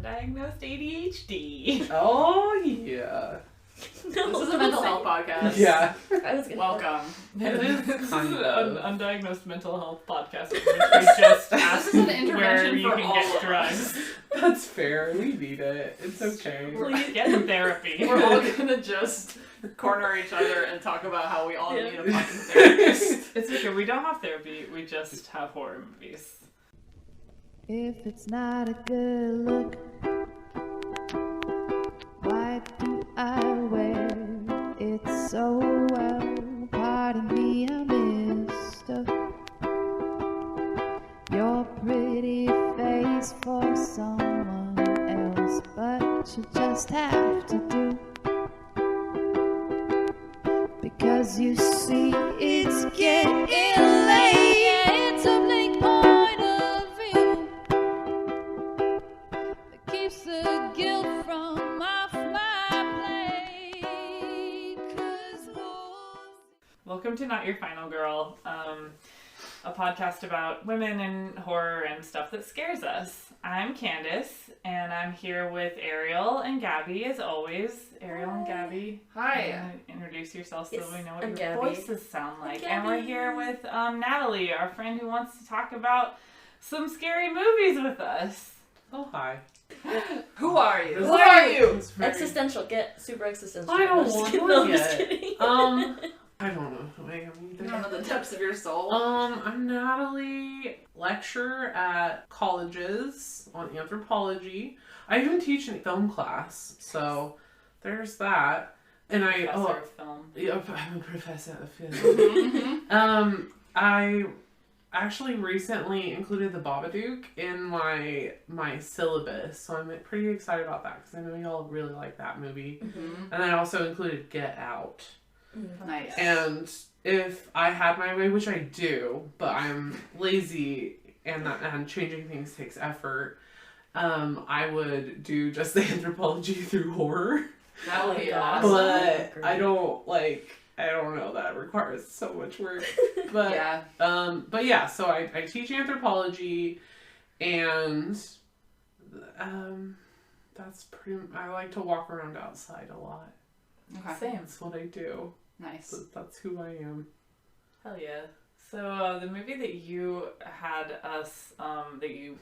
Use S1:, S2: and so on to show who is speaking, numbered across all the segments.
S1: undiagnosed ADHD.
S2: Oh, yeah.
S3: No, this is a mental health podcast.
S2: Yeah.
S3: Welcome.
S1: It is an undiagnosed mental health podcast in which we just ask
S3: This is an intervention
S1: where you
S3: for
S1: can
S3: all
S1: get
S3: of
S1: drugs.
S2: That's fair. We need it. It's okay.
S1: Please get therapy.
S3: We're all gonna just corner each other and talk about how we all need a fucking therapist.
S1: It's okay, we don't have therapy, we just have horror movies.
S4: If it's not a good look, why do I wear it so well? Pardon me, I mistook your pretty face for someone else, but you just have to do. Because you see, it's getting late. It's a bleak point of view that keeps the guilt from off my plate. 'Cause
S1: Welcome to Not Your Final Girl, a podcast about women and horror and stuff that scares us. I'm Candace, and I'm here with Ariel and Gabby, as always. Ariel and Gabby.
S3: Hi.
S1: Introduce yourself so
S5: Yes,
S1: we know what
S5: I'm
S1: your
S5: Gabby.
S1: voices sound like.
S5: I'm
S1: And we're
S5: Gabby.
S1: here with Natalie, our friend who wants to talk about some scary movies with us.
S2: Oh, hi.
S3: Who are you?
S2: Who are you?
S5: Existential. Get super existential.
S2: I don't
S5: No, just
S2: want
S5: kidding.
S2: one
S5: No, I'm just
S2: yet.
S5: kidding.
S2: I don't know who I am
S3: You
S2: either.
S3: don't know the depths of your soul.
S2: I'm Natalie, lecturer at colleges on anthropology. I even teach in film class, so there's that. And
S1: Professor of film.
S2: Yeah, I'm a professor of film.
S3: Mm-hmm.
S2: I actually recently included the Babadook in my syllabus, so I'm pretty excited about that because I know y'all really like that movie.
S5: Mhm.
S2: And then I also included Get Out.
S3: Nice.
S2: And if I had my way, which I do, but I'm lazy and changing things takes effort, I would do just the anthropology through horror.
S3: That would be
S5: Oh my God.
S3: awesome.
S2: But I don't know, that requires so much work. But
S3: Yeah.
S2: but yeah, so I teach anthropology, and that's I like to walk around outside a lot.
S3: Okay.
S1: Same.
S2: That's what I do.
S3: Nice.
S2: That's who I am.
S1: Hell yeah. So the movie that you had us, that you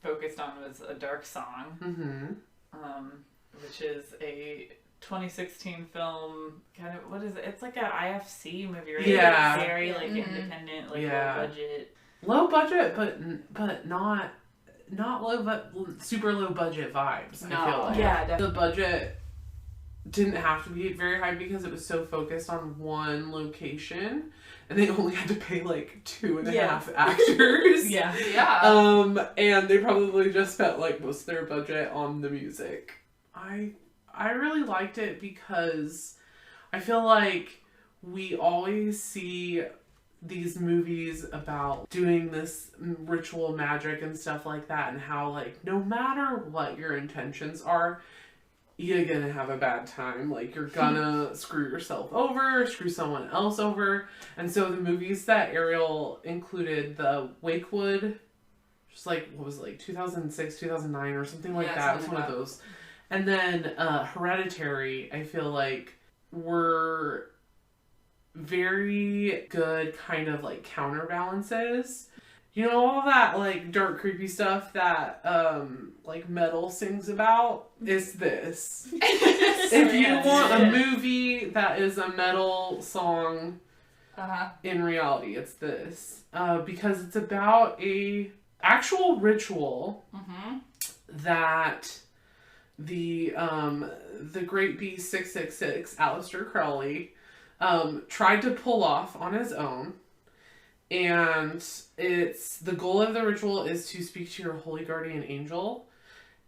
S1: focused on was A Dark Song,
S2: Mm-hmm.
S1: which is a 2016 film, kind of, what is it? It's like an IFC movie, right?
S2: Yeah.
S1: Like very
S3: Mhm.
S1: independent,
S2: Yeah.
S1: low budget.
S2: Low budget, but not low, but super low budget vibes. I
S3: No.
S2: feel like
S1: Yeah,
S2: the budget didn't have to be very high because it was so focused on one location, and they only had to pay like 2.5 actors.
S1: Yeah.
S3: Yeah.
S2: And they probably just spent like most of their budget on the music. I really liked it because I feel like we always see these movies about doing this ritual magic and stuff like that, and how like no matter what your intentions are, you're gonna have a bad time. Like you're gonna screw yourself over, screw someone else over. And so the movies that Ariel included, the Wakewood, just like what was it, like 2006, 2009 or something like
S3: Yeah,
S2: that. It was
S3: something
S2: one of
S3: like
S2: those. And then Hereditary, I feel like were very good kind of like counterbalances. You know, all that like dark creepy stuff that like metal sings about is this. If you want a movie that is a metal song,
S3: Uh-huh.
S2: in reality it's this. Because it's about a actual ritual
S3: Mm-hmm.
S2: that the great beast 666, Aleister Crowley, tried to pull off on his own. And it's the goal of the ritual is to speak to your holy guardian angel,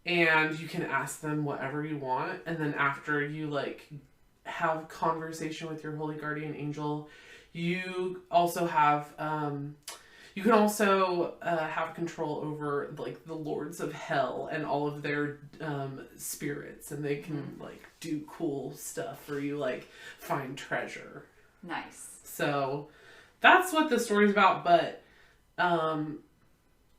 S2: and you can ask them whatever you want, and then after you like have conversation with your holy guardian angel, you also have you can also have control over like the lords of hell and all of their spirits, and they can like do cool stuff for you, like find treasure.
S3: Nice.
S2: So that's what the story's about, but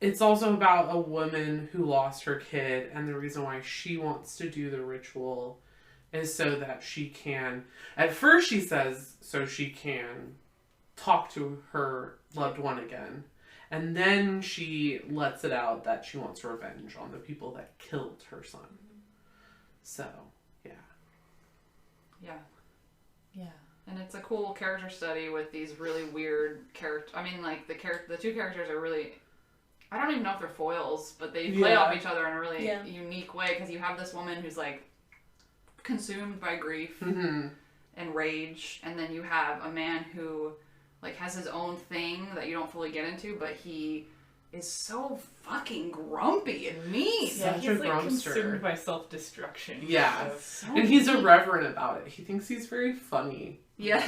S2: it's also about a woman who lost her kid, and the reason why she wants to do the ritual is so that she can, at first she says, so she can talk to her loved one again. And then she lets it out that she wants revenge on the people that killed her son. So, yeah.
S3: Yeah.
S1: Yeah.
S3: And it's a cool character study with these really weird characters. I mean, like, the two characters are really... I don't even know if they're foils, but they play off each other in a really unique way, because you have this woman who's, like, consumed by grief and rage, and then you have a man who, like, has his own thing that you don't fully get into, but he is so fucking grumpy and mean.
S1: Yeah,
S2: Such
S1: he's
S2: a
S1: like
S2: grumpster.
S1: consumed by self-destruction.
S2: Yeah.
S1: So
S2: And he's irreverent about it. He thinks he's very funny.
S3: Yeah.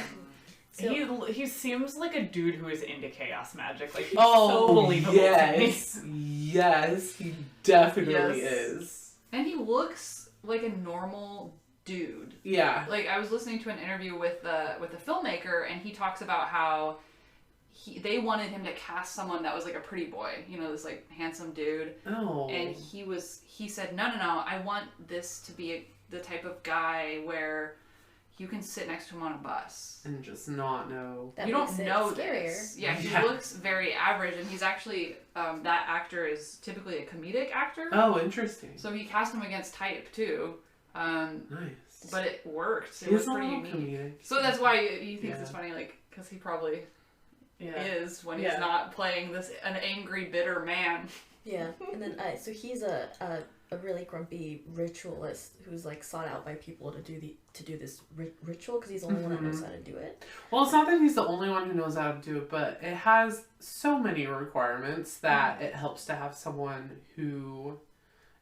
S1: he seems like a dude who is into chaos magic. Like, he's
S2: Oh,
S1: so believable
S2: yes.
S1: to me.
S2: Yes, he definitely is.
S3: And he looks like a normal dude.
S2: Yeah.
S3: Like, I was listening to an interview with the filmmaker, and he talks about how they wanted him to cast someone that was like a pretty boy, you know, this like handsome dude.
S2: Oh.
S3: And he said, no, I want this to be the type of guy where you can sit next to him on a bus.
S2: And just not know.
S5: That
S3: you
S5: makes
S3: don't
S5: it
S3: know
S5: scarier.
S3: this. Yeah, he
S2: Yeah.
S3: looks very average, and he's actually, that actor is typically a comedic actor.
S2: Oh, interesting.
S3: So he cast him against type, too.
S2: Nice.
S3: But it worked. It
S2: He's
S3: was
S2: a
S3: pretty
S2: little
S3: unique.
S2: comedic.
S3: So that's why he thinks it's funny, like, because he probably
S1: Yeah.
S3: is when he's not playing an angry, bitter man.
S5: Yeah, and then so he's a really grumpy ritualist who's like sought out by people to do this ritual because he's the only one that knows how to do it.
S2: Well, it's not that he's the only one who knows how to do it, but it has so many requirements that it helps to have someone who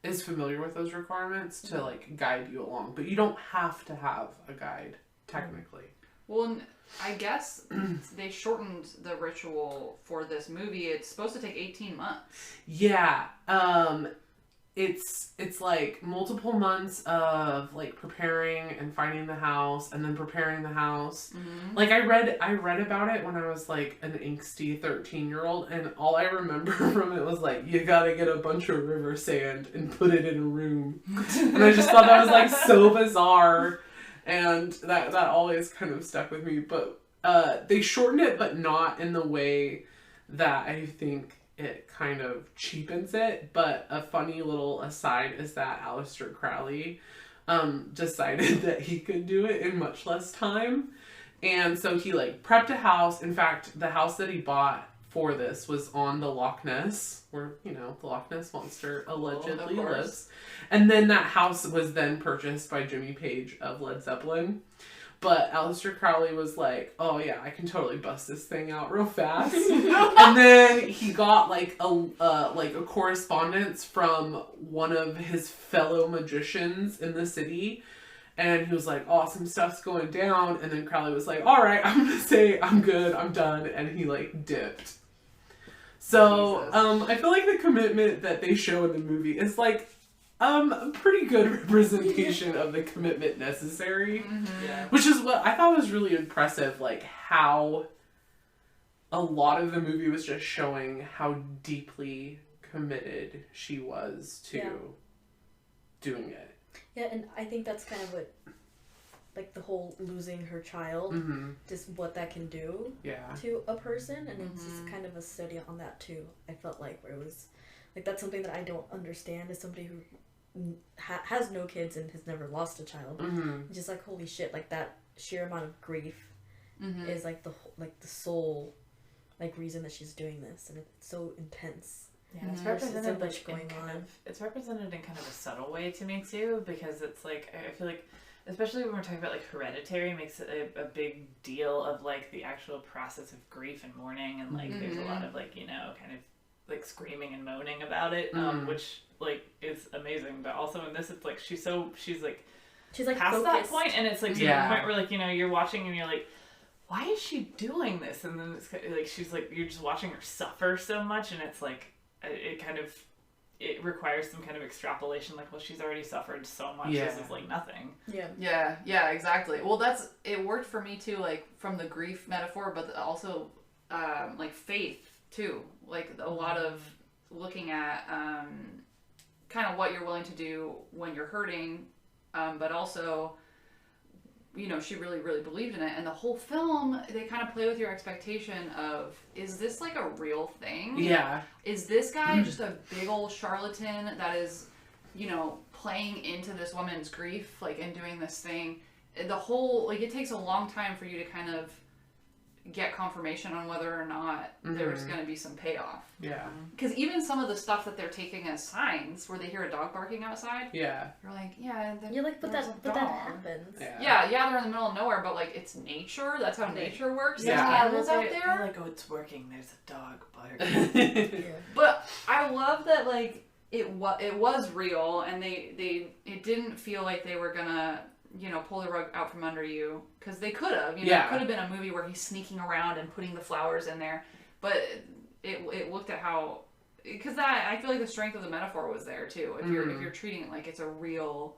S2: is familiar with those requirements to like guide you along. But you don't have to have a guide, technically.
S3: Well, I guess they shortened the ritual for this movie. It's supposed to take 18 months.
S2: Yeah. It's like multiple months of like preparing and finding the house and then preparing the house.
S3: Mm-hmm.
S2: Like I read about it when I was like an angsty 13-year-old, and all I remember from it was like, you gotta get a bunch of river sand and put it in a room. And I just thought that was like so bizarre, and that always kind of stuck with me. But they shortened it, but not in the way that I think it kind of cheapens it. But a funny little aside is that Aleister Crowley decided that he could do it in much less time, and so he like prepped a house. In fact, the house that he bought for this was on the Loch Ness, where, you know, the Loch Ness monster allegedly lives. And then that house was then purchased by Jimmy Page of Led Zeppelin. But Aleister Crowley was like, oh yeah, I can totally bust this thing out real fast. And then he got like a correspondence from one of his fellow magicians in the city. And he was like, awesome stuff's going down. And then Crowley was like, all right, I'm going to say I'm good, I'm done. And he like dipped. So I feel like the commitment that they show in the movie is like a pretty good representation of the commitment necessary.
S3: Mm-hmm. Yeah.
S2: Which is what I thought was really impressive, like how a lot of the movie was just showing how deeply committed she was to doing it.
S5: Yeah, and I think that's kind of what, like, the whole losing her child, just what that can do to a person, and it's just kind of a study on that too. I felt like where it was, like, that's something that I don't understand as somebody who has no kids and has never lost a child. Just like, holy shit, like that sheer amount of grief is like the sole like reason that she's doing this, and it's so intense.
S1: Yeah, it's
S5: There's
S1: represented
S5: so much
S1: like
S5: going on.
S1: It's represented in kind of a subtle way to me too, because it's like I feel like, especially when we're talking about like Hereditary, makes it a big deal of like the actual process of grief and mourning, and like there's a lot of like, you know, kind of like screaming and moaning about it, which like is amazing. But also in this, it's like she's like past
S5: focused.
S1: that point, and it's like to the point where like, you know, you're watching and you're like, why is she doing this? And then it's like she's like, you're just watching her suffer so much, and it's like it requires some kind of extrapolation, like, well, she's already suffered so much, this is like nothing.
S3: Yeah, exactly. Well, it worked for me too, like from the grief metaphor, but also like faith too. Like a lot of looking at kind of what you're willing to do when you're hurting, but also, you know, she really, really believed in it. And the whole film, they kind of play with your expectation of, is this like a real thing?
S2: Yeah.
S3: Is this guy just a big old charlatan that is, you know, playing into this woman's grief, like, and doing this thing? The whole, like, it takes a long time for you to kind of get confirmation on whether or not there's going to be some payoff.
S2: Yeah.
S3: Because even some of the stuff that they're taking as signs, where they hear a dog barking outside,
S2: yeah,
S3: you're like, yeah,
S5: you're like, but that happens.
S3: Yeah, they're in the middle of nowhere, but like, it's nature. That's how nature works.
S1: Yeah,
S3: there's animals out there.
S1: They're like, oh, it's working. There's a dog barking.
S5: Yeah.
S3: But I love that, like, it was real, and it didn't feel like they were gonna, you know, pull the rug out from under you, because they could have. You know, it could have been a movie where he's sneaking around and putting the flowers in there, but it looked at how, because I feel like the strength of the metaphor was there too. If you're treating it like it's a real,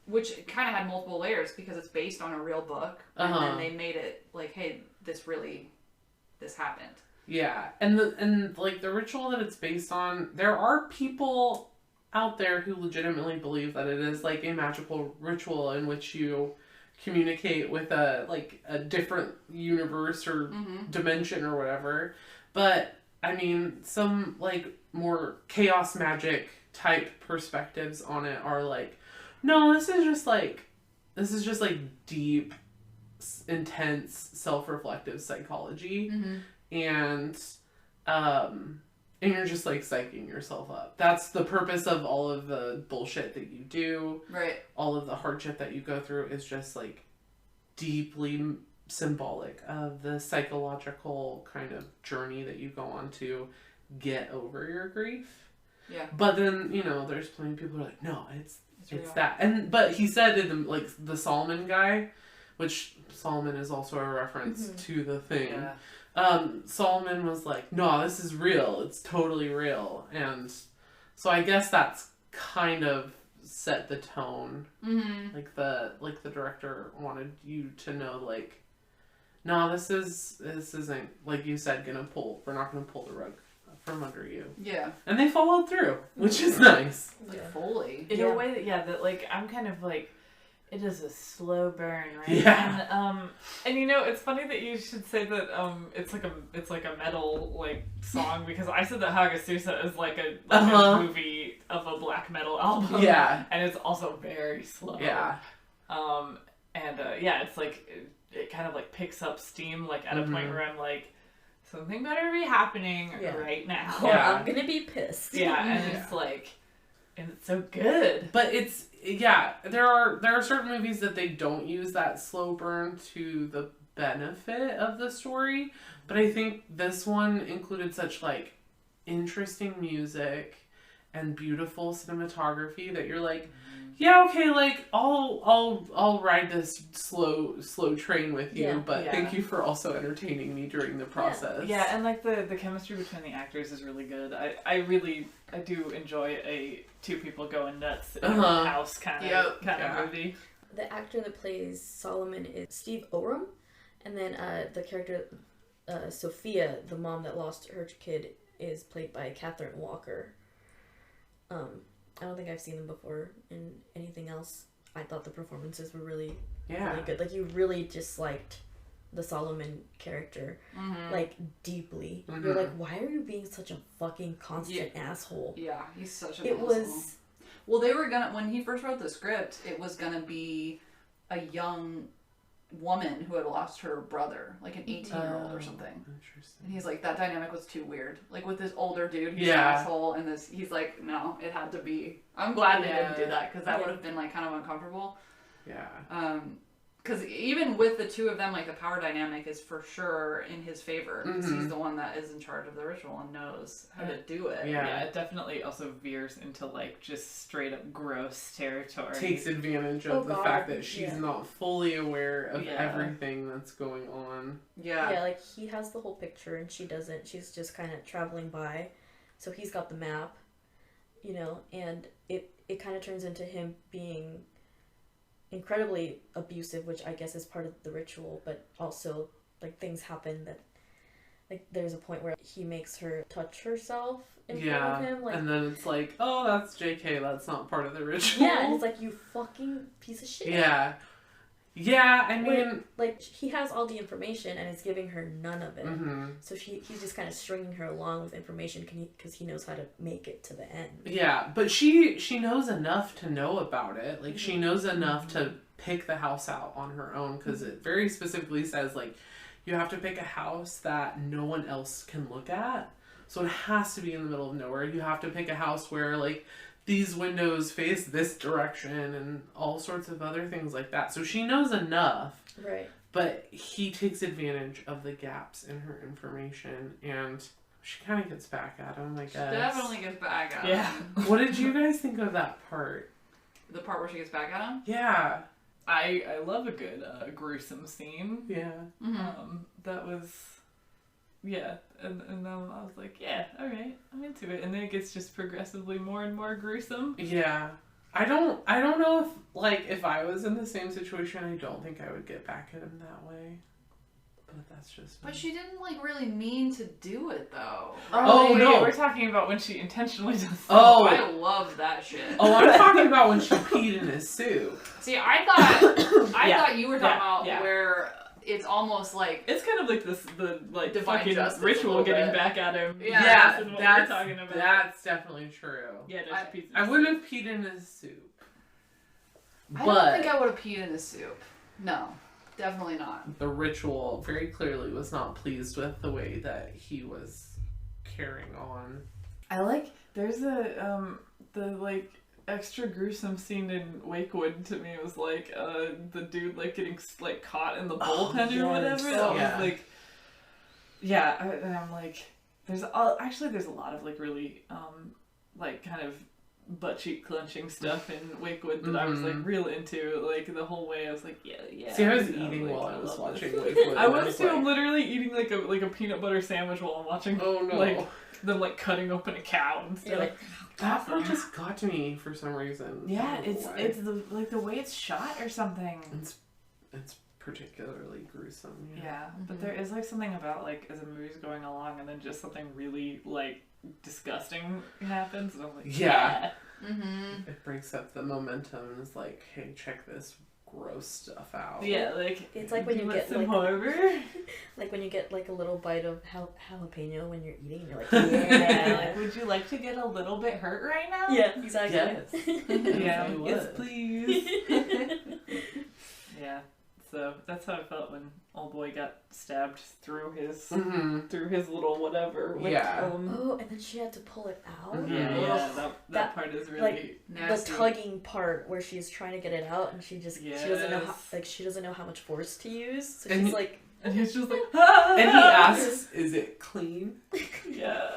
S3: which kind of had multiple layers because it's based on a real book, and then they made it like, hey, this happened.
S2: Yeah, and like the ritual that it's based on, there are people out there who legitimately believe that it is like a magical ritual in which you communicate with a different universe or dimension or whatever. But I mean, some like more chaos magic type perspectives on it are like, no, this is just like deep, intense, self-reflective psychology. And you're just like psyching yourself up. That's the purpose of all of the bullshit that you do.
S3: Right.
S2: All of the hardship that you go through is just like deeply symbolic of the psychological kind of journey that you go on to get over your grief.
S3: Yeah.
S2: But then, you know, there's plenty of people who are like, no, it's
S3: real.
S2: that. But he said in like the Solomon guy, which Solomon is also a reference to the thing.
S1: Yeah.
S2: Solomon was like, no, this is real. It's totally real. And so I guess that's kind of set the tone. Like the director wanted you to know, like, no, this isn't, like you said, we're not gonna pull the rug from under you.
S3: Yeah.
S2: And they followed through, which is nice.
S3: Like fully.
S1: In a way that like, I'm kind of like, it is a slow burn, right?
S2: Yeah.
S1: And you know, it's funny that you should say that it's like a metal like song, because I said that Hagasusa is like a movie of a black metal album.
S2: Yeah.
S1: And it's also very slow.
S2: Yeah.
S1: It's like it kind of like picks up steam like at a point where I'm like, something better be happening right now.
S5: Yeah. I'm gonna be pissed.
S1: Yeah, and it's like, and it's so good.
S2: But it's, yeah, there are certain movies that they don't use that slow burn to the benefit of the story, but I think this one included such like interesting music and beautiful cinematography that you're like, yeah, okay, like I'll ride this slow train with you, but thank you for also entertaining me during the process.
S1: Yeah, and like the chemistry between the actors is really good. I do enjoy a two people going nuts in a house kind of movie.
S5: The actor that plays Solomon is Steve Oram, and then the character Sophia, the mom that lost her kid, is played by Catherine Walker. I don't think I've seen them before in anything else. I thought the performances were really good. Like, you really just liked the Solomon character, like, deeply. You're like, why are you being such a fucking constant asshole?
S3: Yeah, he's such an asshole. Well, they were when he first wrote the script, it was gonna be a young woman who had lost her brother, like an 18-year-old or something. Interesting. And he's like, that dynamic was too weird. Like, with this older dude who's an asshole, and this, he's like, no, it had to be. I'm glad they didn't do that, because that would have been like kind of uncomfortable.
S2: Yeah.
S3: Because even with the two of them, like, the power dynamic is for sure in his favor. Because he's the one that is in charge of the ritual and knows how to do it.
S1: Yeah, it definitely also veers into, like, just straight up gross territory.
S2: Takes advantage of the fact that she's not fully aware of everything that's going on.
S5: Yeah, like, he has the whole picture and she doesn't. She's just kind of traveling by. So he's got the map, you know, and it kind of turns into him being incredibly abusive, which I guess is part of the ritual, but also, like, things happen like there's a point where he makes her touch herself in front of him, like,
S2: and then it's like, oh, that's JK, that's not part of the ritual.
S5: Yeah, and it's like, you fucking piece of shit.
S2: Yeah. Yeah, I mean...
S5: Like, he has all the information and is giving her none of it. So he's just kind of stringing her along with information because he knows how to make it to the end.
S2: Yeah, but she knows enough to know about it. Like, she knows enough to pick the house out on her own, because it very specifically says, like, you have to pick a house that no one else can look at. So it has to be in the middle of nowhere. You have to pick a house where, like, these windows face this direction and all sorts of other things like that. So she knows enough.
S5: Right.
S2: But he takes advantage of the gaps in her information, and she kind of gets back at him, I guess.
S3: She definitely gets back at him.
S2: Yeah. What did you guys think of that part?
S3: The part where she gets back at him?
S2: Yeah.
S1: I love a good gruesome scene.
S2: Yeah.
S1: That was... Yeah, and then I was like, yeah, alright, I'm into it. And then it gets just progressively more and more gruesome.
S2: Yeah. I don't know if, like, if I was in the same situation, I don't think I would get back at him that way. But that's just me.
S3: But she didn't, like, really mean to do it, though.
S2: Oh, no.
S1: We're talking about when she intentionally does something.
S2: Oh.
S3: I love that shit.
S2: Oh, I'm talking about when she peed in his soup.
S3: See, I thought you were talking about where... It's almost like...
S1: It's kind of like the
S3: divine
S1: fucking
S3: justice
S1: ritual getting back at him.
S2: Yeah,
S1: What we're talking about.
S2: That's definitely true.
S1: Yeah,
S2: I wouldn't have peed in his soup.
S3: I don't think I would have peed in his soup. No, definitely not.
S2: The ritual very clearly was not pleased with the way that he was carrying on.
S1: I like... There's the extra gruesome scene in Wakewood to me was like the dude like getting like caught in the bullpen or whatever.
S2: Oh,
S1: yeah. Was like, yeah, and I'm like, there's a lot of like really like kind of butt cheek clenching stuff in Wakewood that I was like real into. Like the whole way I was like, yeah.
S2: See, I was eating while I was watching Wakewood.
S1: I was too. I'm literally eating like a peanut butter sandwich while I'm watching.
S2: Oh no.
S1: Like them like cutting open a cow and stuff.
S5: Like,
S2: that part just got to me for some reason.
S1: Yeah, it's the way it's shot or something.
S2: It's particularly gruesome.
S1: Yeah, but there is like something about like as a movie's going along and then just something really like disgusting happens and I'm like, yeah.
S2: It breaks up the momentum and is like, hey, check this gross stuff out.
S1: Yeah, like
S5: it's like when you get
S1: some
S5: like
S1: horror.
S5: Like when you get like a little bite of jalapeno when you're eating, you're like, yeah.
S1: Like, would you like to get a little bit hurt right now?
S5: Yeah, exactly.
S1: Yes. Yeah, yes, please. Yeah. So that's how I felt when old boy got stabbed through his little whatever. With,
S5: oh, and then she had to pull it out.
S1: That part is really
S5: like,
S3: nasty.
S5: The tugging part where she's trying to get it out and she doesn't know how much force to use. So
S2: and
S5: she's like,
S1: and he's just like,
S2: and he asks, "Is it clean?"
S1: Yeah.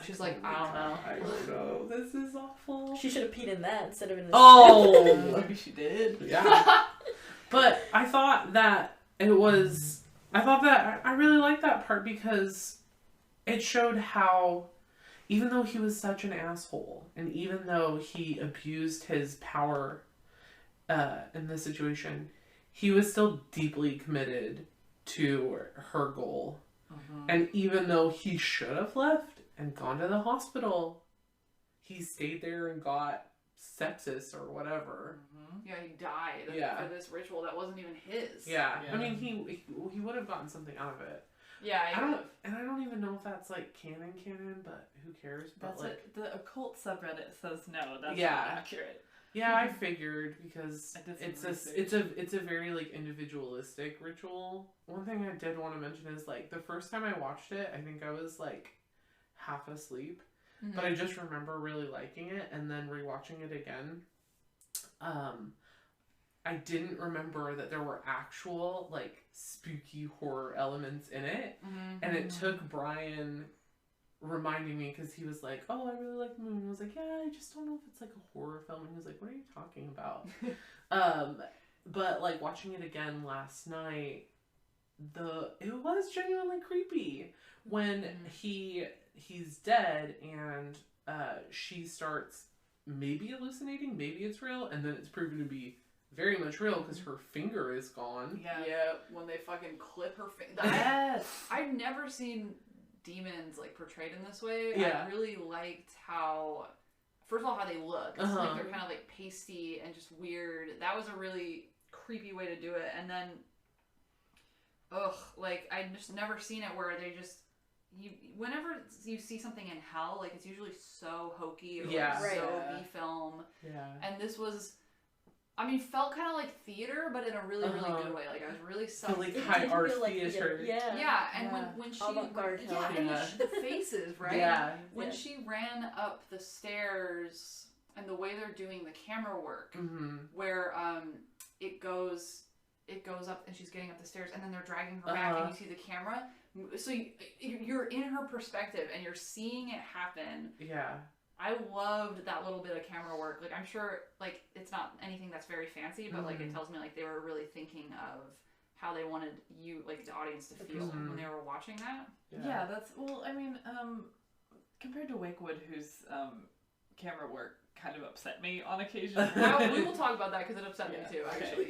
S3: She's like, I don't know.
S2: I don't know. This is awful.
S5: She should have peed in that instead of in the
S2: Oh,
S1: maybe she did.
S2: Yeah. But I thought that I really liked that part because it showed how, even though he was such an asshole, and even though he abused his power in this situation, he was still deeply committed to her goal. And even though he should have left and gone to the hospital, he stayed there and got sepsis or whatever.
S3: Yeah, he died for this ritual that wasn't even his.
S2: Yeah. I mean, he would have gotten something out of it.
S3: Yeah,
S2: I don't even know if that's like canon, but who cares? But
S1: that's
S2: like
S1: the occult subreddit says no. That's
S2: not
S1: accurate.
S2: Yeah, I figured because it's a very like individualistic ritual. One thing I did want to mention is like the first time I watched it, I think I was like half asleep. But I just remember really liking it, and then rewatching it again, I didn't remember that there were actual, like, spooky horror elements in it, and it took Brian reminding me, because he was like, oh, I really like the movie, and I was like, yeah, I just don't know if it's, like, a horror film, and he was like, what are you talking about? But, like, watching it again last night, it was genuinely creepy when he's dead and she starts maybe hallucinating, maybe it's real, and then it's proven to be very much real because her finger is gone.
S3: Yeah, when they fucking clip her finger.
S1: Yes!
S3: I've never seen demons like portrayed in this way.
S2: Yeah.
S3: I really liked how, first of all, how they look. It's like they're kind of like pasty and just weird. That was a really creepy way to do it. And then, like I just never seen it where they just whenever you see something in hell, like it's usually so hokey or so B-film. Yeah. And this was, I mean, felt kind of like theater, but in a really, really good way. Like I was really
S2: like high art theater.
S3: Yeah. And when she and the faces, right? Yeah. When she ran up the stairs and the way they're doing the camera work, where it goes up and she's getting up the stairs and then they're dragging her back and you see the camera. So you're in her perspective and you're seeing it happen. Yeah. I loved that little bit of camera work. Like, I'm sure, like, it's not anything that's very fancy, but, like, it tells me, like, they were really thinking of how they wanted you, like, the audience to feel when they were watching that.
S1: Yeah, that's, well, I mean, compared to Wakewood, whose camera work kind of upset me on occasion.
S3: We will talk about that because it upset me too, actually.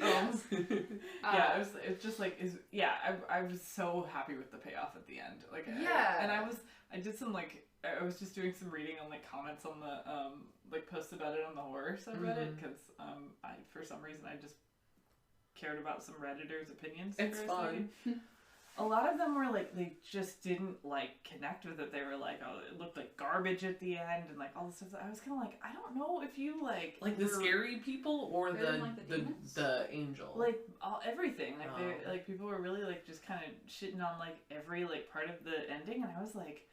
S1: Yeah, it's just like, I was so happy with the payoff at the end. Like, I did some, like, I was just doing some reading on, like, comments on the, like, posts about it on the horror subreddit, because, for some reason, I just cared about some Redditors' opinions.
S2: It's fun.
S1: A lot of them were like, they just didn't like connect with it. They were like, oh, it looked like garbage at the end and like all this stuff. I was kind of like, I don't know if you like
S2: the scary people or the angel,
S1: like everything. Like they like people were really like just kind of shitting on like every like part of the ending, and I was like,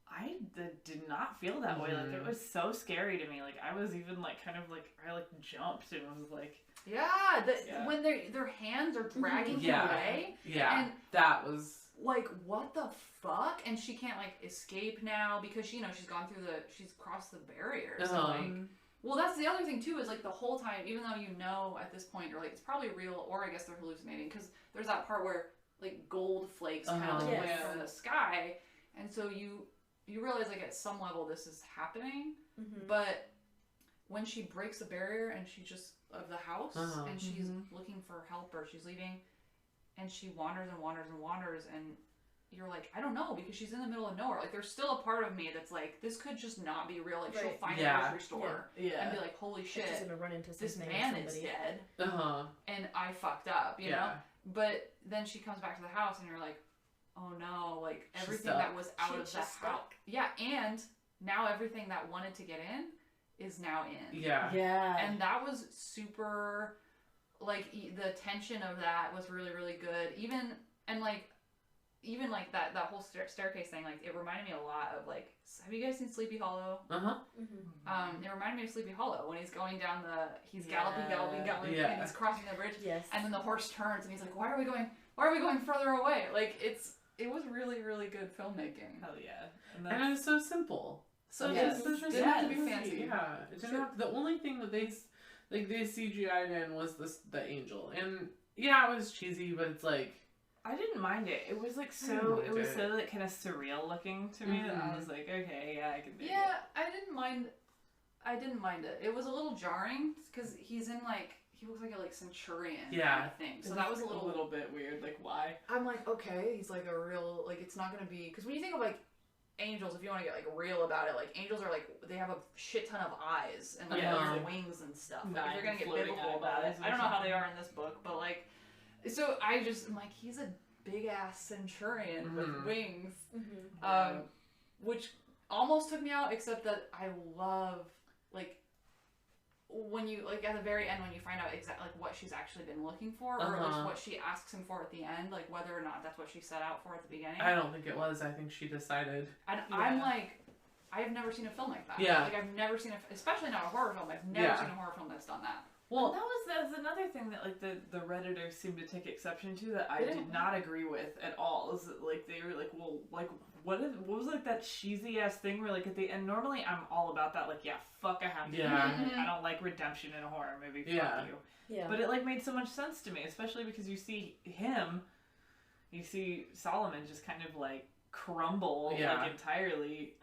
S1: I did not feel that way. Like it was so scary to me. Like I was even like kind of like I like jumped and was like.
S3: When their hands are dragging him away.
S2: Yeah,
S3: and
S2: that was...
S3: Like, what the fuck? And she can't, like, escape now because, she's she's crossed the barrier. So, like... Well, that's the other thing, too, is, like, the whole time, even though you know at this point, you're like, it's probably real, or I guess they're hallucinating, because there's that part where, like, gold flakes kind of, like, land from the sky, and so you realize, like, at some level this is happening, but... When she breaks the barrier and she just of the house and she's looking for help or she's leaving and she wanders and wanders and wanders and you're like, I don't know, because she's in the middle of nowhere. Like there's still a part of me that's like, this could just not be real. Like she'll find a grocery store and be like, holy shit,
S5: she's gonna run into
S3: this man is dead and I fucked up, you know? But then she comes back to the house and you're like, oh no, like everything that was out of the house. Yeah, and now everything that wanted to get in is now in. Yeah. And that was super, like, the tension of that was really, really good. Even that whole staircase thing, like, it reminded me a lot of, like, have you guys seen Sleepy Hollow? It reminded me of Sleepy Hollow when he's going down he's galloping, and he's crossing the bridge. Yes. And then the horse turns and he's like, why are we going further away? Like, it was really, really good filmmaking.
S1: Hell yeah.
S2: And it was so simple. So
S3: it didn't have to be fancy.
S2: Yeah, it didn't have, the only thing that they CGI'd in was the angel, and it was cheesy, but it's like
S1: I didn't mind it. It was like so like kind of surreal looking to me that I was like, okay, I can.
S3: I didn't mind it. It was a little jarring because he's in like. He looks like a centurion kind of thing. So that was a little
S1: bit weird. Like why?
S3: I'm like, okay, he's like a real it's not gonna be because when you think of like. Angels, if you want to get like real about it, like angels are like they have a shit ton of eyes and like wings and stuff. Like, if you're gonna get biblical about it, I don't know how they are in this book, but like, so I'm like, he's a big ass centurion with wings, which almost took me out. Except that I love like when you like at the very end when you find out exactly like what she's actually been looking for, or at least what she asks him for at the end, like whether or not that's what she set out for at the beginning.
S2: I don't think it was. I think she decided.
S3: I'm like, I have never seen a film like that. Yeah. Like I've never seen especially not a horror film. I've never seen a horror film that's done that.
S1: Well, that was another thing that like the Redditors seemed to take exception to that I did not agree with at all. Is that, like they were like, well, like what was like that cheesy ass thing where like at the end normally I'm all about that like fuck a happy ending. I don't like redemption in a horror movie. Fuck you. Yeah. But it like made so much sense to me, especially because you see Solomon just kind of like crumble like entirely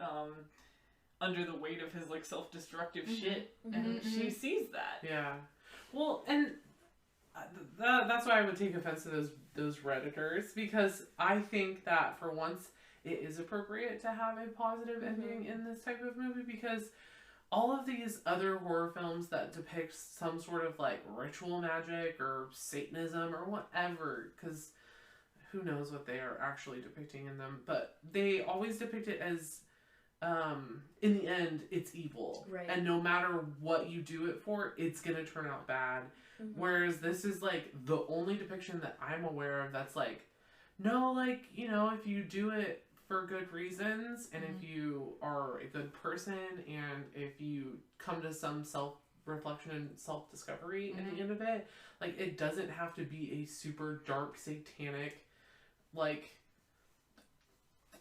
S1: under the weight of his like self-destructive shit, and she sees that.
S2: Yeah. Well, and that's why I would take offense to those Redditors, because I think that for once it is appropriate to have a positive ending in this type of movie, because all of these other horror films that depict some sort of like ritual magic or Satanism or whatever, because who knows what they are actually depicting in them, but they always depict it as in the end it's evil,
S5: right?
S2: And no matter what you do it for, it's gonna turn out bad. Whereas this is like the only depiction that I'm aware of that's like, no, like, you know, if you do it for good reasons, and if you are a good person, and if you come to some self-reflection and self-discovery at the end of it, like, it doesn't have to be a super dark, satanic, like,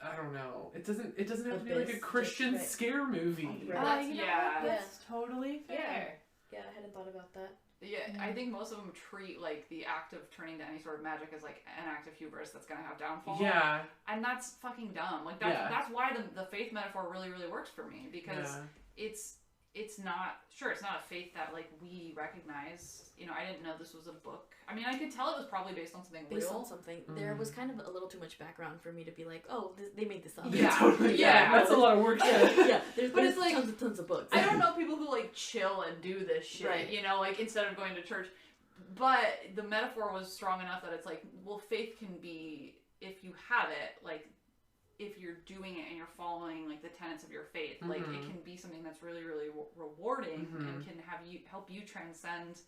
S2: I don't know. It doesn't have to be like a Christian scare movie.
S1: That's totally fair.
S5: Yeah, I hadn't thought about that.
S3: Yeah, I think most of them treat, like, the act of turning to any sort of magic as, like, an act of hubris that's gonna have downfall.
S2: Yeah.
S3: And that's fucking dumb. Like, that's why the faith metaphor really, really works for me. Because it's not... Sure, it's not a faith that, like, we recognize. You know, I didn't know this was a book. I mean, I could tell it was probably based on something real.
S5: Based on something. There was kind of a little too much background for me to be like, oh, they made this up.
S2: Yeah, totally. Yeah, that's a lot of work.
S5: There's like tons of books.
S3: I don't know people who, like, chill and do this shit, right. You know, like, instead of going to church. But the metaphor was strong enough that it's like, well, faith can be, if you have it, like, if you're doing it and you're following, like, the tenets of your faith, like, it can be something that's really, really rewarding and can help you transcend,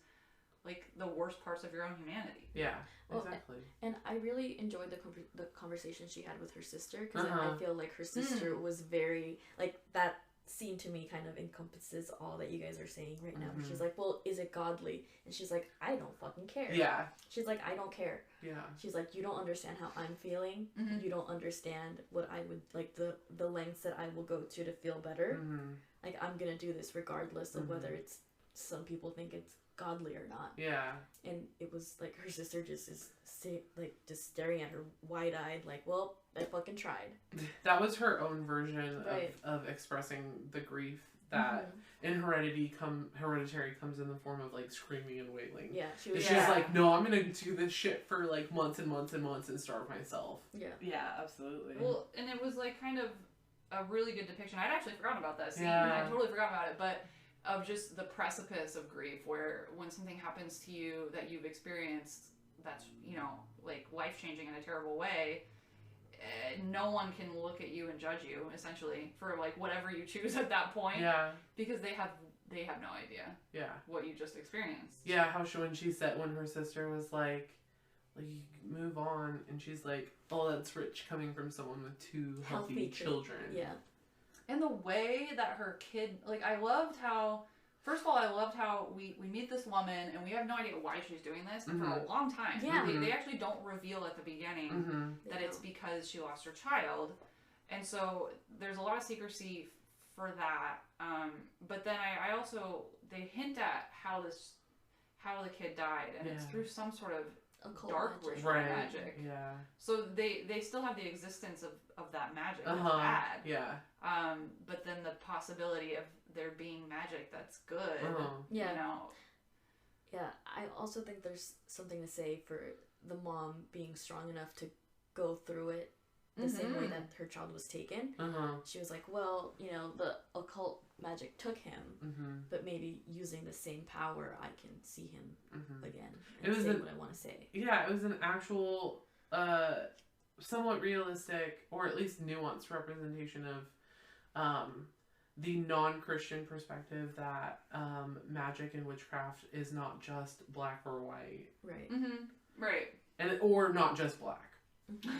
S3: like, the worst parts of your own humanity.
S2: Yeah, exactly.
S5: And I really enjoyed the conversation she had with her sister, because I feel like her sister was very, like, that scene to me kind of encompasses all that you guys are saying right now. She's like, well, is it godly? And she's like, I don't fucking care.
S2: Yeah.
S5: She's like, I don't care.
S2: Yeah.
S5: She's like, you don't understand how I'm feeling. You don't understand what I would, like, the lengths that I will go to feel better. Like, I'm gonna do this regardless of whether it's, some people think it's godly or not.
S2: Yeah.
S5: And it was like her sister just just staring at her wide-eyed, like, well, I fucking tried.
S2: That was her own version of expressing the grief that in Hereditary comes in the form of, like, screaming and wailing.
S5: Yeah, she's
S2: like, no, I'm gonna do this shit for, like, months and months and months and starve myself.
S1: Yeah, absolutely.
S3: Well, and it was, like, kind of a really good depiction. I'd actually forgotten about that scene.
S2: Yeah.
S3: I totally forgot about it, but of just the precipice of grief, where when something happens to you that you've experienced that's, you know, like, life-changing in a terrible way, no one can look at you and judge you, essentially, for, like, whatever you choose at that point.
S2: Yeah.
S3: Because they have no idea.
S2: Yeah.
S3: What you just experienced.
S2: Yeah, how when her sister was like, move on, and she's like, oh, that's rich coming from someone with two healthy children.
S5: Yeah.
S3: And the way that her kid, like, I loved how, first of all, I loved how we meet this woman, and we have no idea why she's doing this, and for a long time.
S5: Yeah.
S3: They actually don't reveal at the beginning that it's because she lost her child. And so there's a lot of secrecy for that. But then I also, they hint at how the kid died, and it's through some sort of
S5: occult
S3: dark ritual magic.
S2: Yeah.
S3: So they still have the existence of that magic. That's bad.
S2: Yeah.
S3: But then the possibility of there being magic that's good.
S5: Yeah.
S3: You know.
S5: Yeah. I also think there's something to say for the mom being strong enough to go through it the same way that her child was taken. She was like, well, you know, the occult magic took him, but maybe using the same power, I can see him again and say what I want to say.
S2: Yeah, it was an actual, somewhat realistic, or at least nuanced representation of the non-Christian perspective that magic and witchcraft is not just black or white.
S5: Right.
S3: Right.
S2: Or not just black.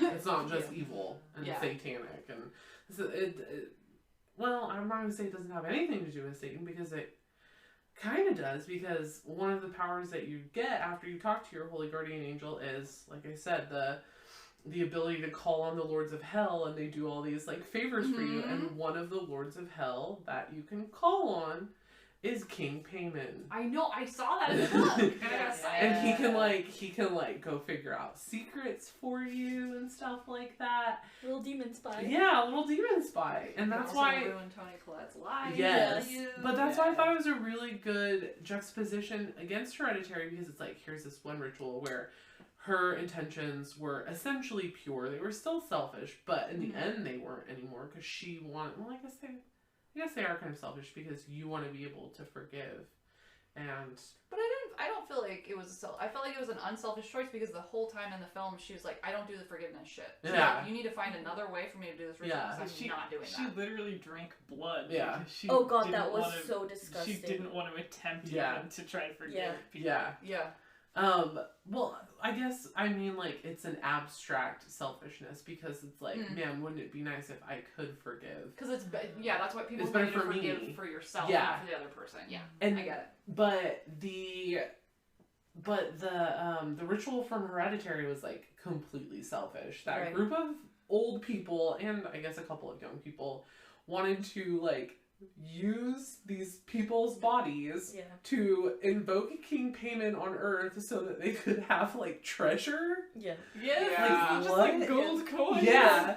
S2: It's not just evil and satanic, and so well, I'm not going to say it doesn't have anything to do with Satan, because it kind of does, because one of the powers that you get after you talk to your holy guardian angel is, like I said, the ability to call on the lords of hell, and they do all these, like, favors for you, and one of the lords of hell that you can call on is King Payman.
S3: I know, I saw that in the book.
S2: And he can go figure out secrets for you and stuff like that.
S5: Little demon spy.
S2: Yeah, little demon spy. And that's why
S3: ruin Toni Collette's life.
S2: Yes. But that's why I thought it was a really good juxtaposition against Hereditary, because it's like, here's this one ritual where her intentions were essentially pure. They were still selfish, but in the end they weren't anymore because she wanted, well, I guess they are kind of selfish because you want to be able to forgive.
S3: But I don't feel like it was I felt like it was an unselfish choice because the whole time in the film she was like, I don't do the forgiveness shit. She's like, you need to find another way for me to do this ritual because I'm not doing that.
S1: She literally drank blood.
S2: Yeah.
S5: Oh god, that was so disgusting.
S1: She didn't want to attempt even to try to forgive people.
S2: Yeah. Well, I guess, I mean, like, it's an abstract selfishness because it's like, man, wouldn't it be nice if I could forgive?
S3: Because that's what people
S2: it's better for
S3: forgive
S2: me.
S3: For yourself, not for the other person. Yeah,
S2: and,
S3: I get it.
S2: But the ritual from Hereditary was, like, completely selfish. That group of old people, and I guess a couple of young people, wanted to, like, use these people's bodies to invoke King Payment on Earth so that they could have, like, treasure.
S1: Yeah.
S2: Like,
S1: just like gold coins.
S2: Yeah.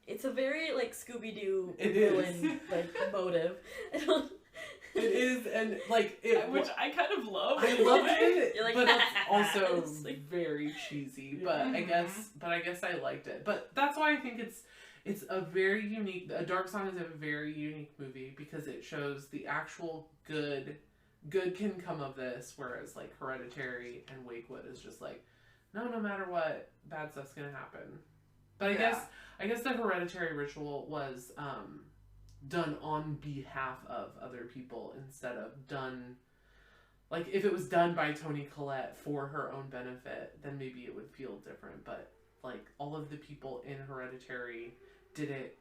S5: It's a very, like, Scooby-Doo
S2: villain,
S5: like, motive.
S2: It is, and, like,
S1: which I kind of love.
S2: I loved it,
S5: You're like,
S2: but it's also
S5: it's like,
S2: very cheesy. But I guess I liked it. But that's why I think it's a very unique. A Dark Song is a very unique movie because it shows the actual good can come of this, whereas like Hereditary and Wakewood is just like, no matter what, bad stuff's gonna happen. But I guess the Hereditary ritual was done on behalf of other people instead of done. Like, if it was done by Toni Collette for her own benefit, then maybe it would feel different. But, like, all of the people in Hereditary did it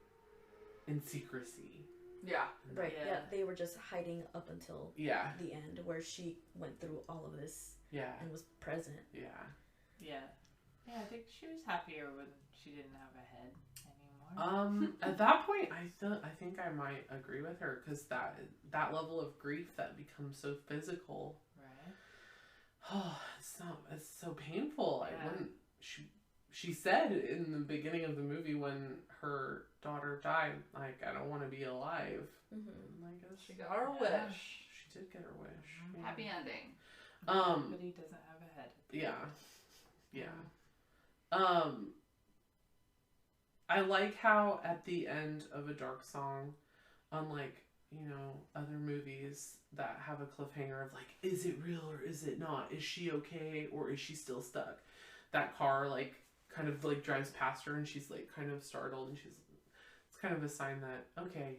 S2: in secrecy.
S3: Yeah.
S5: Right, yeah. They were just hiding up until the end, where she went through all of this and was present.
S1: Yeah, I think she was happier when she didn't have a head anymore.
S2: At that point, I think I might agree with her, because that level of grief that becomes so physical.
S1: Right.
S2: Oh, it's so painful. I wouldn't. She said in the beginning of the movie when her daughter died, like, I don't want to be alive. Mm-hmm. I guess
S3: she got her wish.
S2: She did get her wish.
S3: Mm-hmm. Happy ending.
S1: But he doesn't have a head.
S2: Yeah. I like how at the end of A Dark Song, unlike, other movies that have a cliffhanger of like, is it real or is it not? Is she okay or is she still stuck? That car, like, kind of like drives past her and she's like kind of startled and it's kind of a sign that, okay,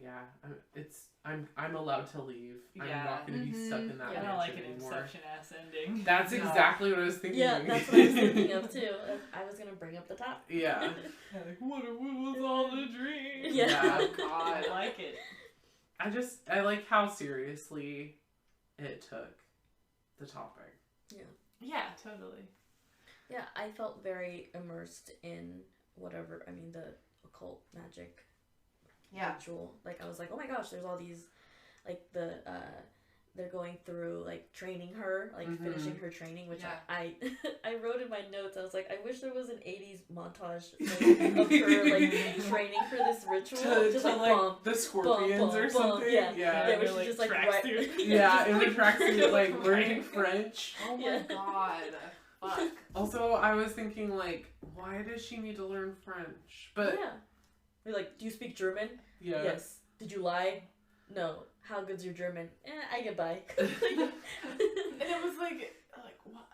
S2: I'm allowed to leave. I'm not going to be stuck in that
S1: I don't like an
S2: anymore.
S1: Inception-ass ending.
S2: That's exactly what I was thinking.
S5: Yeah, that's what I was thinking of too. I was going to bring up the top.
S2: Yeah.
S1: Like, what was all the dreams?
S5: Yeah.
S1: Oh, God, I like it.
S2: I like how seriously it took the topic.
S1: Yeah, totally.
S5: Yeah, I felt very immersed in the occult magic ritual. Like, I was like, oh my gosh, there's all these, like, they're going through, like, training her, like, finishing her training, which I wrote in my notes. I was like, I wish there was an 80s montage, like, of her, like, training for this ritual. Just like, bump,
S2: the Scorpions or something.
S5: Yeah, where she just, like,
S2: yeah, in the tracksuit, like, learning French.
S3: Oh my god. Fuck.
S2: Also, I was thinking, like, why does she need to learn French? But
S5: you're like, do you speak German?
S2: Yeah.
S5: Yes. Did you lie? No. How good's your German? I get by.
S1: And it was like what?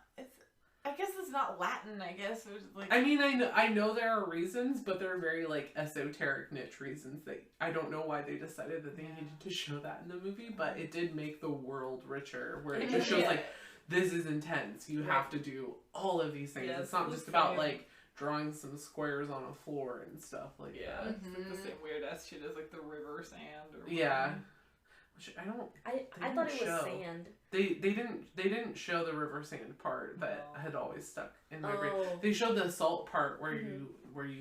S1: I guess it's not Latin. I guess it was like.
S2: I mean, I know there are reasons, but they're very like esoteric niche reasons that I don't know why they decided that they needed to show that in the movie, but it did make the world richer. Where it just shows like, this is intense. You have to do all of these things.
S1: Yeah,
S2: it's not just about like drawing some squares on a floor and stuff like that.
S1: It's like the same weird ass shit as like the river sand or
S2: Which I don't.
S5: I thought it was sand.
S2: They didn't show the river sand part that had always stuck in my brain. They showed the salt part where you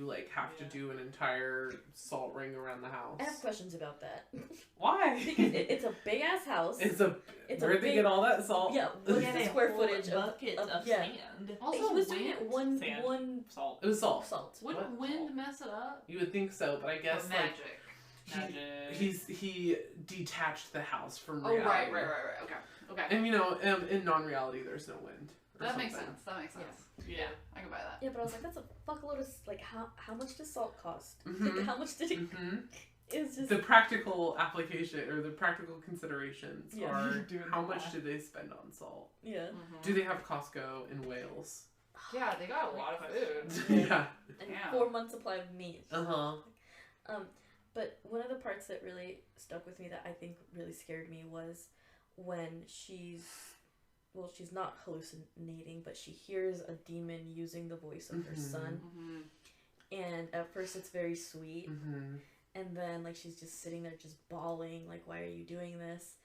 S2: like have to do an entire salt ring around the house.
S5: I have questions about that.
S2: Why?
S5: Because it's a big ass house.
S2: Where'd they get all that salt?
S5: Yeah, what's the square footage
S1: bucket of sand?
S3: Also,
S5: he was doing it one
S1: salt.
S2: It was salt.
S3: Wouldn't wind mess it up?
S2: You would think so, but I guess
S3: magic.
S2: He detached the house from reality.
S3: Oh, right. Okay.
S2: And in non-reality, there's no wind.
S3: That makes sense. Yeah, I can buy that.
S5: Yeah, but I was like, that's a fuckload of like how much does salt cost? Like, how much did it? It's just
S2: the practical application or the practical considerations are how much do they spend on salt?
S5: Yeah.
S2: Do they have Costco in Wales?
S3: Yeah, they got a lot of food.
S2: Yeah.
S5: And 4 months supply of meat.
S2: Uh-huh.
S5: But one of the parts that really stuck with me that I think really scared me was when she's not hallucinating, but she hears a demon using the voice of her son. And at first it's very sweet. And then, like, she's just sitting there just bawling, like, why are you doing this?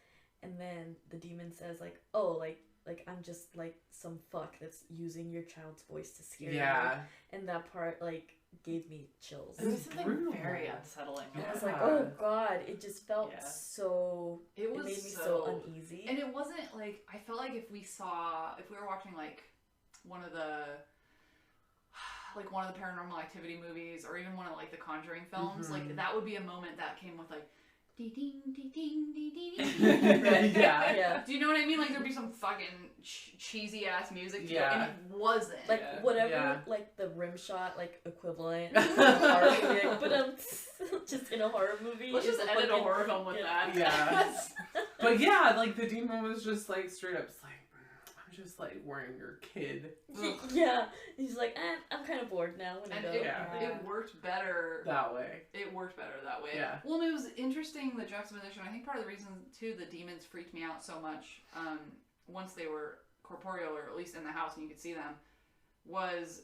S5: And then the demon says, like, oh, like I'm just, like, some fuck that's using your child's voice to scare you. And that part, like, gave me chills.
S1: It was something very unsettling.
S5: I was like, oh, God. It just felt so... It made me so uneasy.
S3: And it wasn't, like... I felt like if we were watching, like, one of the Paranormal Activity movies, or even one of, like, the Conjuring films, like, that would be a moment that came with, like, ding, ding, ding, ding, ding, ding.
S5: Yeah.
S3: Do you know what I mean? Like, there'd be some fucking cheesy ass music to go, and it wasn't.
S5: Like, whatever, like, the rim shot, like, equivalent of a horror movie, but just in a horror movie.
S3: Let's just edit a horror film with that.
S2: Yeah. But yeah, like, the demon was just, like, straight up, like, just like wearing your kid.
S5: Yeah, he's like, I'm kind of bored now.
S3: It worked better
S2: that way.
S3: Yeah. Well, it was interesting, the juxtaposition. I think part of the reason too the demons freaked me out so much once they were corporeal, or at least in the house and you could see them, was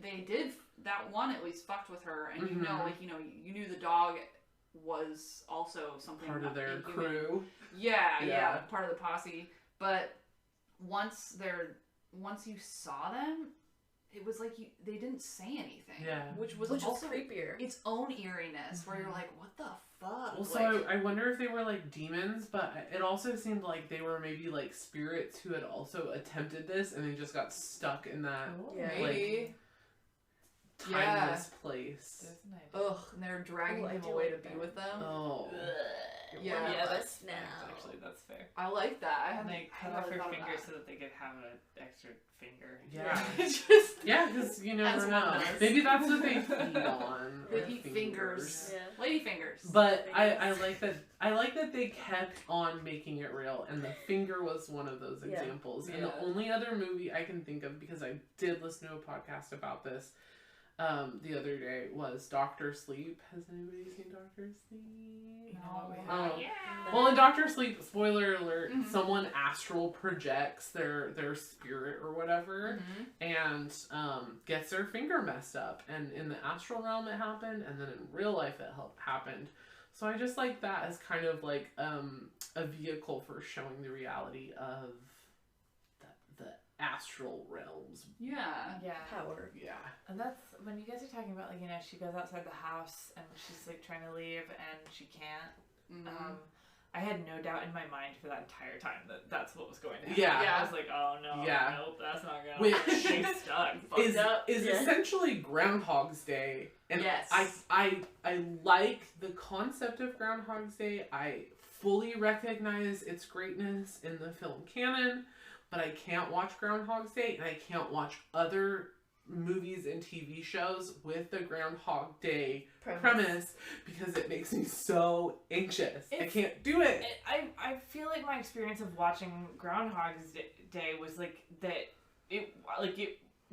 S3: they did that one at least fucked with her, and you knew the dog was also something
S2: part of their crew.
S3: Yeah, part of the posse, but. Once you saw them, it was like they didn't say anything.
S2: Yeah.
S3: Which was also
S5: creepier.
S3: Its own eeriness, where you're like, what the fuck?
S2: Well, so I wonder if they were like demons, but it also seemed like they were maybe like spirits who had also attempted this and they just got stuck in that
S3: maybe
S2: timeless place.
S3: Ugh, and they're dragging him away to be with them.
S2: Oh.
S5: Yeah,
S1: that's actually that's fair.
S3: I like that.
S1: And they cut off her finger so that they could have an extra finger.
S2: Yeah. Because you never know. Maybe that's what they feed on.
S3: They eat fingers.
S5: Yeah.
S3: Lady fingers.
S2: But I like that they kept on making it real, and the finger was one of those examples. And the only other movie I can think of, because I did listen to a podcast about this the other day, was Dr. Sleep. Has anybody seen Dr. Sleep?
S3: No.
S2: Well, in Dr. Sleep, spoiler alert, someone astral projects their spirit or whatever, and gets their finger messed up. And in the astral realm it happened, and then in real life it happened. So I just like that as kind of like a vehicle for showing the reality of the astral realms.
S3: Yeah.
S5: Power.
S2: Yeah.
S1: And that's when you guys are talking about, like, she goes outside the house and she's like trying to leave and she can't. I had no doubt in my mind for that entire time that that's what was going to happen.
S2: Yeah.
S1: I was like, oh no, nope, that's not going to
S2: Which
S1: she's stuck.
S2: is essentially Groundhog's Day. And I like the concept of Groundhog's Day. I fully recognize its greatness in the film canon, but I can't watch Groundhog's Day, and I can't watch other movies and TV shows with the Groundhog Day premise because it makes me so anxious. I can't do it.
S1: I feel like my experience of watching Groundhog's Day was like that. It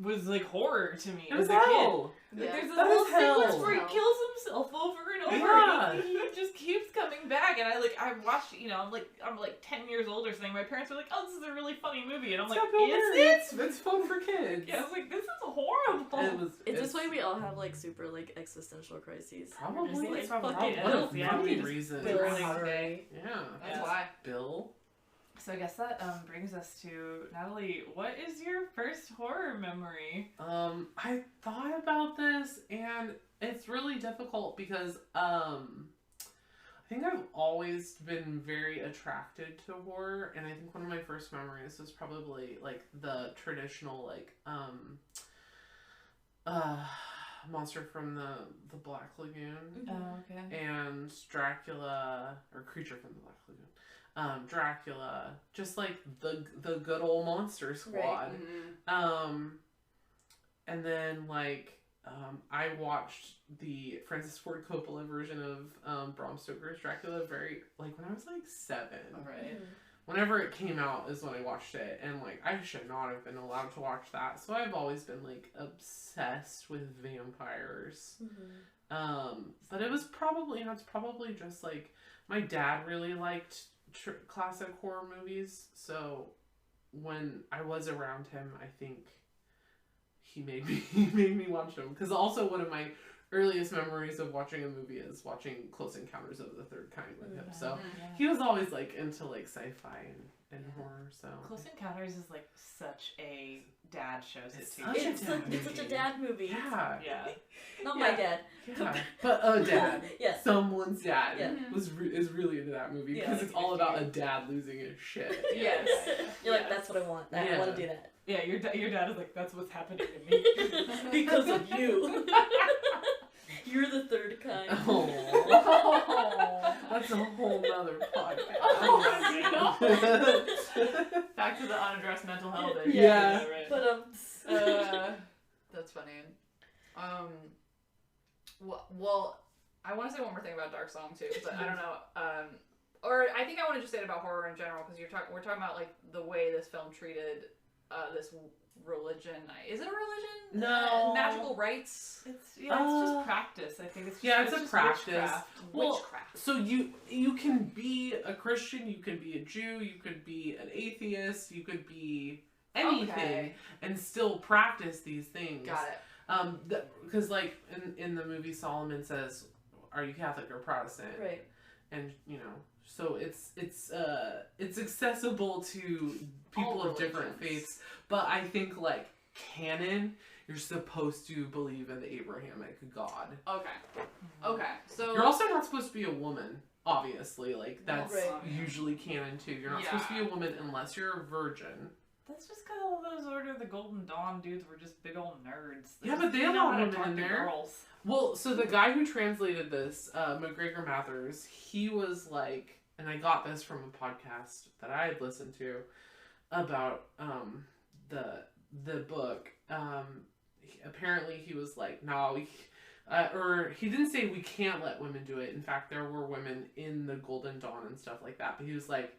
S1: was like horror to me as a kid.
S2: Yeah.
S1: There's this whole sequence where he kills himself over and over, and he just keeps coming back. And I watched, I'm like 10 years old or something. My parents were like, "Oh, this is a really funny movie," and I'm like, "Is it?
S2: It's fun for kids."
S1: Yeah, I was like, "This is horrible."
S5: Is this why we all have like super like existential crises?
S2: Probably.
S5: Like,
S1: probably
S5: fucking
S2: many reasons.
S5: Yeah,
S3: that's why.
S2: Bill.
S1: So I guess that brings us to Natalie. What is your first horror memory?
S2: I thought about this, and it's really difficult because I think I've always been very attracted to horror, and I think one of my first memories was probably like the traditional like Monster from the Black Lagoon.
S1: Oh, okay.
S2: And Dracula, or Creature from the Black Lagoon. Dracula, just like the good old monster squad.
S5: Right.
S3: Mm-hmm.
S2: And then like I watched the Francis Ford Coppola version of Bram Stoker's Dracula when I was like 7.
S1: Right.
S5: Mm-hmm.
S2: Whenever it came out is when I watched it, and like I should not have been allowed to watch that. So I've always been like obsessed with vampires.
S5: Mm-hmm.
S2: But it was probably, it's probably just like my dad really liked classic horror movies, so when I was around him, I think he made me watch them. Because also one of my earliest memories of watching a movie is watching Close Encounters of the Third Kind with him. So he was always like into like sci-fi and horror. So
S1: Close Encounters is like such a dad shows it too.
S5: It's such a dad movie.
S2: Yeah.
S1: Yeah.
S5: Not my dad.
S2: Yeah. But a dad.
S5: Yes.
S2: Someone's dad
S5: Yeah.
S2: is really into that movie because it's all about a dad losing his shit.
S1: Yes.
S5: You're like, that's what I want. I want to do that.
S1: Yeah, your dad is like, that's what's happening to me.
S5: Because of you. You're the third kind.
S2: Oh, that's a whole nother podcast.
S3: Back to the unaddressed mental health issue.
S2: Yeah.
S1: Right.
S5: But
S3: That's funny. Well, I want to say one more thing about Dark Song too, but I don't know. Or I think I want to just say it about horror in general because we're talking about like the way this film treated this religion. Is it a religion?
S2: No.
S3: Magical rites.
S1: It's just practice. I think it's just,
S2: it's a practice.
S1: Witchcraft.
S2: Well,
S3: Witchcraft.
S2: So you can be a Christian, you can be a Jew, you could be an atheist, you could be anything and still practice these things.
S3: Got it.
S2: Because like in the movie Solomon says, are you Catholic or Protestant?
S5: right.
S2: And so it's accessible to people of different faiths, but I think like canon, you're supposed to believe in the Abrahamic God.
S3: Okay. So
S2: You're also not supposed to be a woman, obviously. Like that's
S5: Right.
S2: usually canon too. You're not supposed to be a woman unless you're a virgin.
S1: That's just because all those Order of the Golden Dawn dudes were just big old nerds.
S2: Yeah, but they
S1: didn't know
S2: allow
S1: how to
S2: women
S1: talk
S2: in
S1: to
S2: there.
S1: girls.
S2: Well, so the guy who translated this, McGregor Mathers, he was like, and I got this from a podcast that I had listened to about the book. Apparently he was like, no, or he didn't say we can't let women do it. In fact, there were women in the Golden Dawn and stuff like that. But he was like,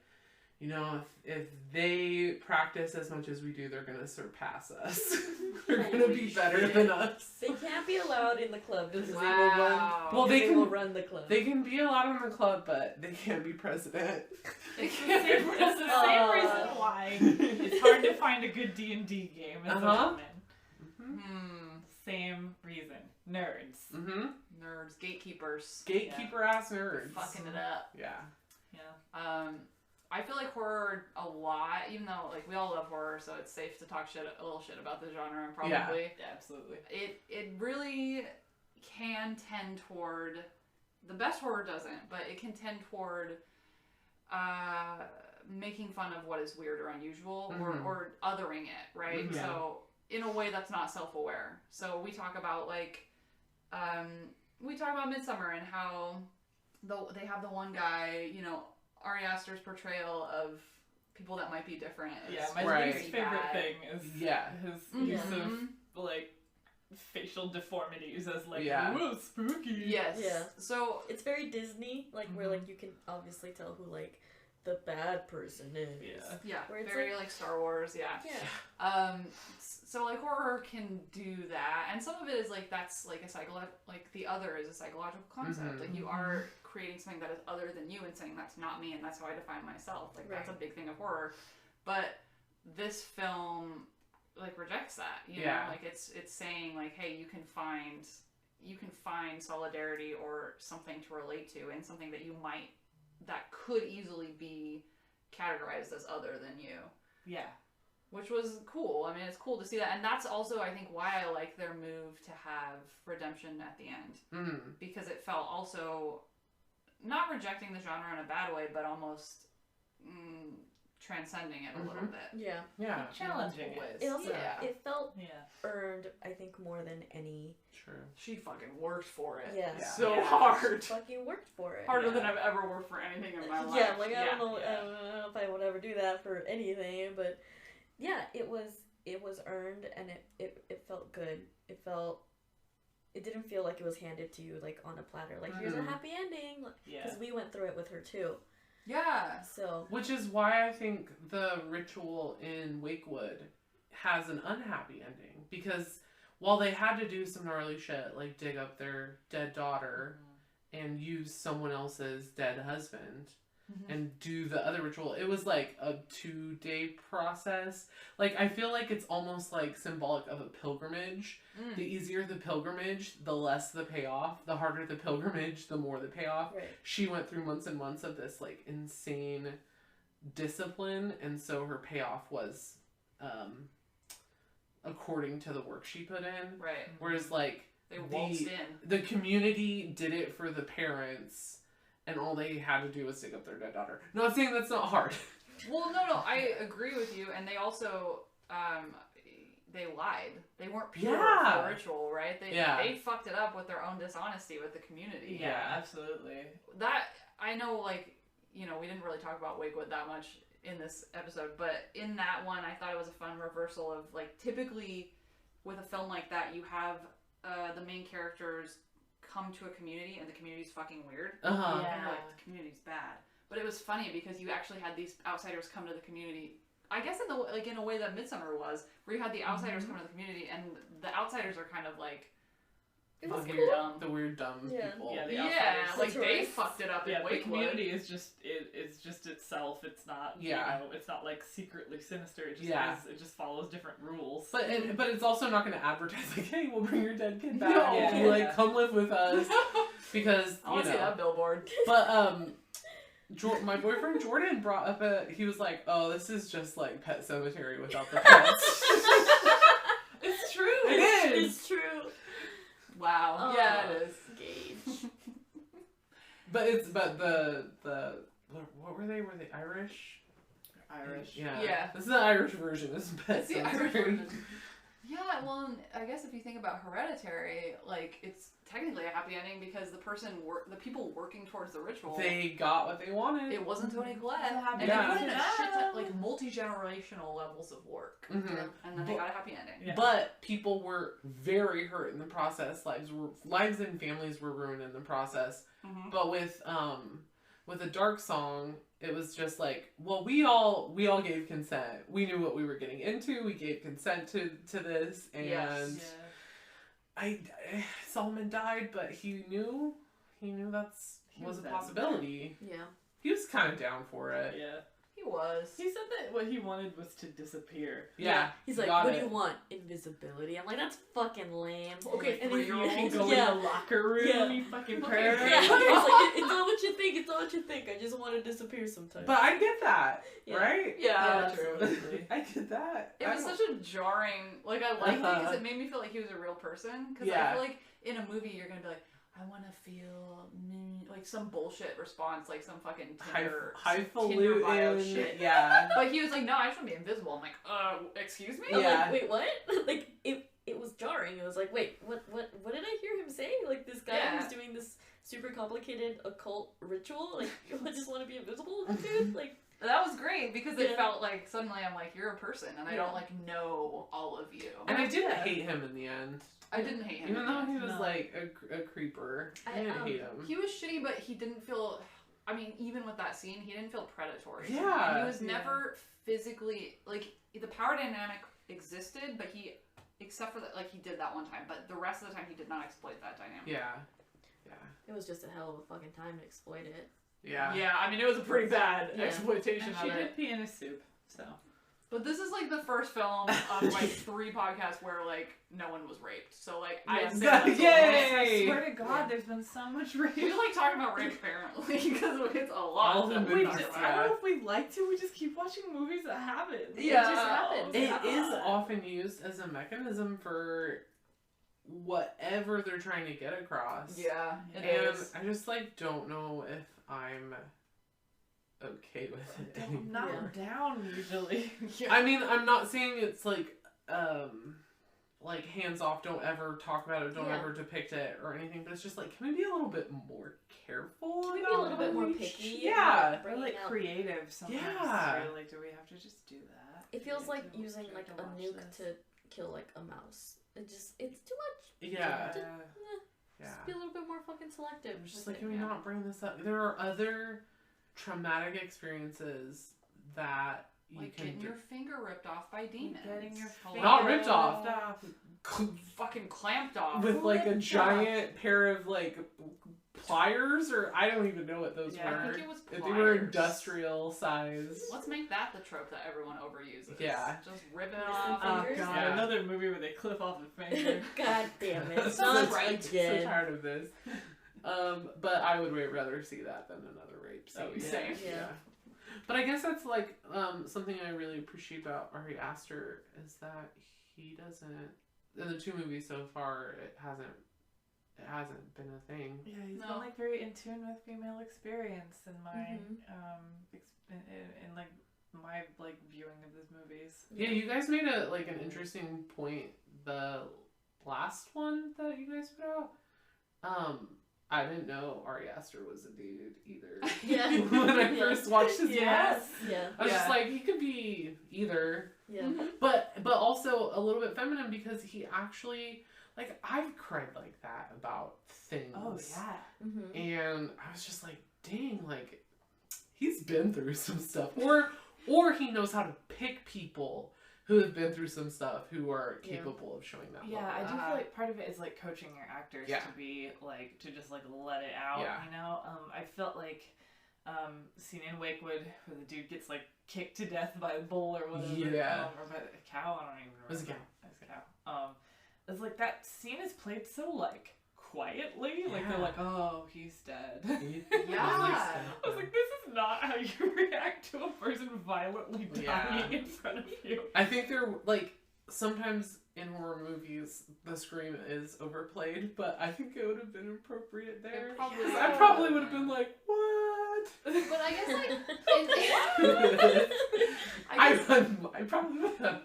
S2: if they practice as much as we do, they're going to surpass us. They're going to be better than us.
S5: They can't be allowed in the club because
S3: Wow.
S5: they will run the club.
S2: They can be allowed in the club, but they can't be president.
S1: It's the same reason why it's hard to find a good D&D game as a woman. Same reason. Nerds.
S3: Nerds, gatekeepers.
S2: Gatekeeper ass nerds.
S3: Fucking it up.
S2: Yeah.
S3: Yeah. I feel like horror a lot, even though like we all love horror, so it's safe to talk a little shit about the genre. Probably.
S1: Yeah, absolutely.
S3: It really can tend toward the best horror doesn't, but it can tend toward making fun of what is weird or unusual or othering it, right?
S2: Yeah.
S3: So in a way that's not self-aware. So we talk about like Midsommar and how they have the one guy, Ari Aster's portrayal of people that might be different.
S1: Yeah, my least favorite thing is his use of like facial deformities as like whoa, spooky.
S3: Yes.
S5: Yeah.
S3: So
S5: it's very Disney, like where like you can obviously tell who like the bad person is.
S3: Yeah.
S5: Where it's
S3: very like Star Wars. Yeah. So like horror can do that, and some of it is like that's like like the other is a psychological concept. Like you are creating something that is other than you and saying that's not me and that's how I define myself. Like that's a big thing of horror, but this film like rejects that. You know, like it's saying like, hey, you can find solidarity or something to relate to in something that could easily be categorized as other than you.
S1: Yeah.
S3: Which was cool. I mean, it's cool to see that. And that's also, I think, why I like their move to have redemption at the end. Because it felt also not rejecting the genre in a bad way, but almost transcending it a little bit.
S2: Yeah.
S1: Challenging it.
S5: It also it felt earned, I think, more than any.
S2: True.
S3: She fucking worked for it.
S5: Yeah.
S3: So hard.
S5: She fucking worked for it.
S3: Harder than I've ever worked for anything in my life.
S5: Yeah, like I don't know if I would ever do that for anything, but yeah, it was earned, and it felt good. It didn't feel like it was handed to you like on a platter. Like here's a happy ending. Because we went through it with her too.
S3: Yeah.
S5: So.
S2: Which is why I think the ritual in Wakewood has an unhappy ending, because while they had to do some gnarly shit like dig up their dead daughter and use someone else's dead husband and do the other ritual, it was like a 2-day process. Like I feel like it's almost like symbolic of a pilgrimage. The easier the pilgrimage, the less the payoff. The harder the pilgrimage, the more the payoff.
S5: Right.
S2: She went through months and months of this like insane discipline, and so her payoff was according to the work she put in.
S3: Right.
S2: Whereas like
S3: they waltzed in.
S2: The community did it for the parents, and all they had to do was dig up their dead daughter. Not saying that's not hard.
S3: Well, no, I agree with you, and they also they lied. They weren't pure for ritual, right? They fucked it up with their own dishonesty with the community.
S1: Yeah, absolutely.
S3: That I know, like, you know, we didn't really talk about Wakewood that much in this episode, but in that one, I thought it was a fun reversal of, like, typically with a film like that, you have the main characters come to a community and the community's fucking weird. And you're like, the community's bad. But it was funny because you actually had these outsiders come to the community. I guess in a way that Midsummer was, where you had the outsiders come to the community, and the outsiders are kind like fucking dumb.
S2: The weird dumb people.
S3: Yeah, like they fucked it up in Wakewood.
S1: The community is just it's just itself. It's not you know, it's not like secretly sinister. It just it just follows different rules.
S2: But it's also not going to advertise like, hey, we'll bring your dead kid back if you like come live with us, because
S3: I want to see that billboard.
S2: But my boyfriend Jordan brought up he was like, oh, this is just like Pet Sematary without the pets.
S3: It's true.
S2: It is.
S5: It's true.
S3: Wow. Yeah, it is.
S5: Gage.
S2: But the what were they? Were they Irish?
S1: Irish.
S2: Yeah. This is the Irish version. This is Pet Sematary.
S3: Irish version. Yeah, well, I guess if you think about Hereditary, like, it's technically a happy ending because the people working towards the ritual,
S2: they got what they wanted.
S3: It wasn't Tony Collette, and they put in a shit ton, like, multi-generational levels of work, and then they got a happy ending.
S2: Yeah. But people were very hurt in the process. Lives and families were ruined in the process. But with a Dark Song, it was just like, well, we all gave consent. We knew what we were getting into. We gave consent to this, and Solomon died, but he knew that's was a possibility.
S5: Yeah,
S2: he was kind of down for it.
S1: Yeah.
S3: He was.
S1: He said that what he wanted was to disappear.
S2: Yeah.
S5: He's like, what do you want? Invisibility. I'm like, that's fucking lame.
S3: Okay,
S1: and then you can go in the locker room, you fucking pervert.
S5: Yeah. It's like, it's not what you think. It's not what you think. I just want to disappear sometimes.
S2: But I get that, right?
S3: Yeah,
S1: true.
S2: I get that.
S3: It was such a jarring. Like, I liked it because it made me feel like he was a real person. Because I feel like in a movie you're gonna be like, I want to feel like some bullshit response, like some fucking Tinder bio shit.
S2: Yeah.
S3: But he was like, no, I just want to be invisible. I'm like, excuse me?
S5: I'm like, wait, what? Like, it was jarring. It was like, wait, what did I hear him say? Like, this guy who's doing this super complicated occult ritual? Like, I just want to be invisible, dude? Like,
S3: that was great because it felt like suddenly I'm like, you're a person and I don't like know all of you.
S2: And I didn't hate him in the end.
S3: I didn't hate him.
S2: Even though he was like a creeper. I didn't hate him.
S3: He was shitty, but he didn't feel, I mean, even with that scene, he didn't feel predatory.
S2: Yeah.
S3: And he was never physically, like, the power dynamic existed, but except for that, like, he did that one time, but the rest of the time he did not exploit that dynamic.
S2: Yeah. Yeah.
S5: It was just a hell of a fucking time to exploit it.
S2: Yeah.
S3: Yeah, I mean, it was a pretty bad exploitation of it.
S1: She did pee in his soup, so.
S3: But this is, like, the first film of, like, 3 podcasts where, like, no one was raped. So, like, I'd say that's
S1: I swear to God, there's been so much rape.
S3: We like talking about rape, apparently, because it's a lot.
S1: I don't know if we like to, we just keep watching movies that happen.
S3: Yeah.
S1: It just happens.
S2: It is often used as a mechanism for whatever they're trying to get across.
S3: Yeah, it
S2: and
S3: is.
S2: I just, like, don't know if I'm okay with it.
S1: I'm not down usually.
S2: I mean, I'm not saying it's like hands off, don't ever talk about it, don't ever depict it or anything, but it's just like, can we be a little bit more careful?
S5: Can we be a little bit more picky?
S2: Yeah.
S1: Or like creative sometimes.
S2: Yeah.
S1: Right? Like, do we have to just do that?
S5: It feels like using like a nuke to kill like a mouse. It's too much.
S2: Yeah.
S5: Just be a little bit more fucking selective.
S2: I'm just like, can we not bring this up? There are other traumatic experiences that you
S3: like
S2: can
S3: getting your finger ripped off by demons.
S1: Getting your finger
S2: not ripped off.
S3: Fucking clamped off.
S2: With like a giant pair of like pliers, or I don't even know what those were.
S3: I think it was pliers.
S2: They were industrial size.
S3: Let's make that the trope that everyone overuses.
S2: Yeah.
S3: Just rip it off.
S1: Oh god, another movie where they clip off a finger.
S5: God damn it.
S2: Not
S5: right
S2: so
S5: again.
S2: tired of this. But I would way rather see that than another rape scene.
S3: Oh, yeah. Same.
S2: Yeah. But I guess that's like something I really appreciate about Ari Aster is that he doesn't, in the 2 movies so far, it hasn't been a thing.
S1: Yeah, he's been like very in tune with female experience in my in like my like viewing of these movies.
S2: Yeah, you guys made an interesting point. The last one that you guys put out, I didn't know Ari Aster was a dude either.
S5: Yeah.
S2: When I first watched his
S5: Yeah.
S2: I was just like, he could be either.
S5: Yeah.
S2: But also a little bit feminine because he actually, like, I've cried like that about things.
S1: Oh yeah.
S5: Mm-hmm.
S2: And I was just like, dang, like, he's been through some stuff. Or he knows how to pick people who have been through some stuff who are capable of showing that.
S1: Yeah, I do feel like part of it is like coaching your actors to be like, to just like let it out, you know? I felt like scene in Wakewood where the dude gets like kicked to death by a bull or whatever. Or by a cow, I don't even remember.
S2: It was a cow.
S1: It was a cow. It's like that scene is played so like quietly, like they're like, oh, he's dead.
S3: Yeah.
S1: I was like, this is not how you react to a person violently dying in front of you.
S2: I think they're like, sometimes in horror movies the scream is overplayed, but I think it would have been appropriate there. I probably would have been like, what?
S3: But I guess like
S2: I probably would have.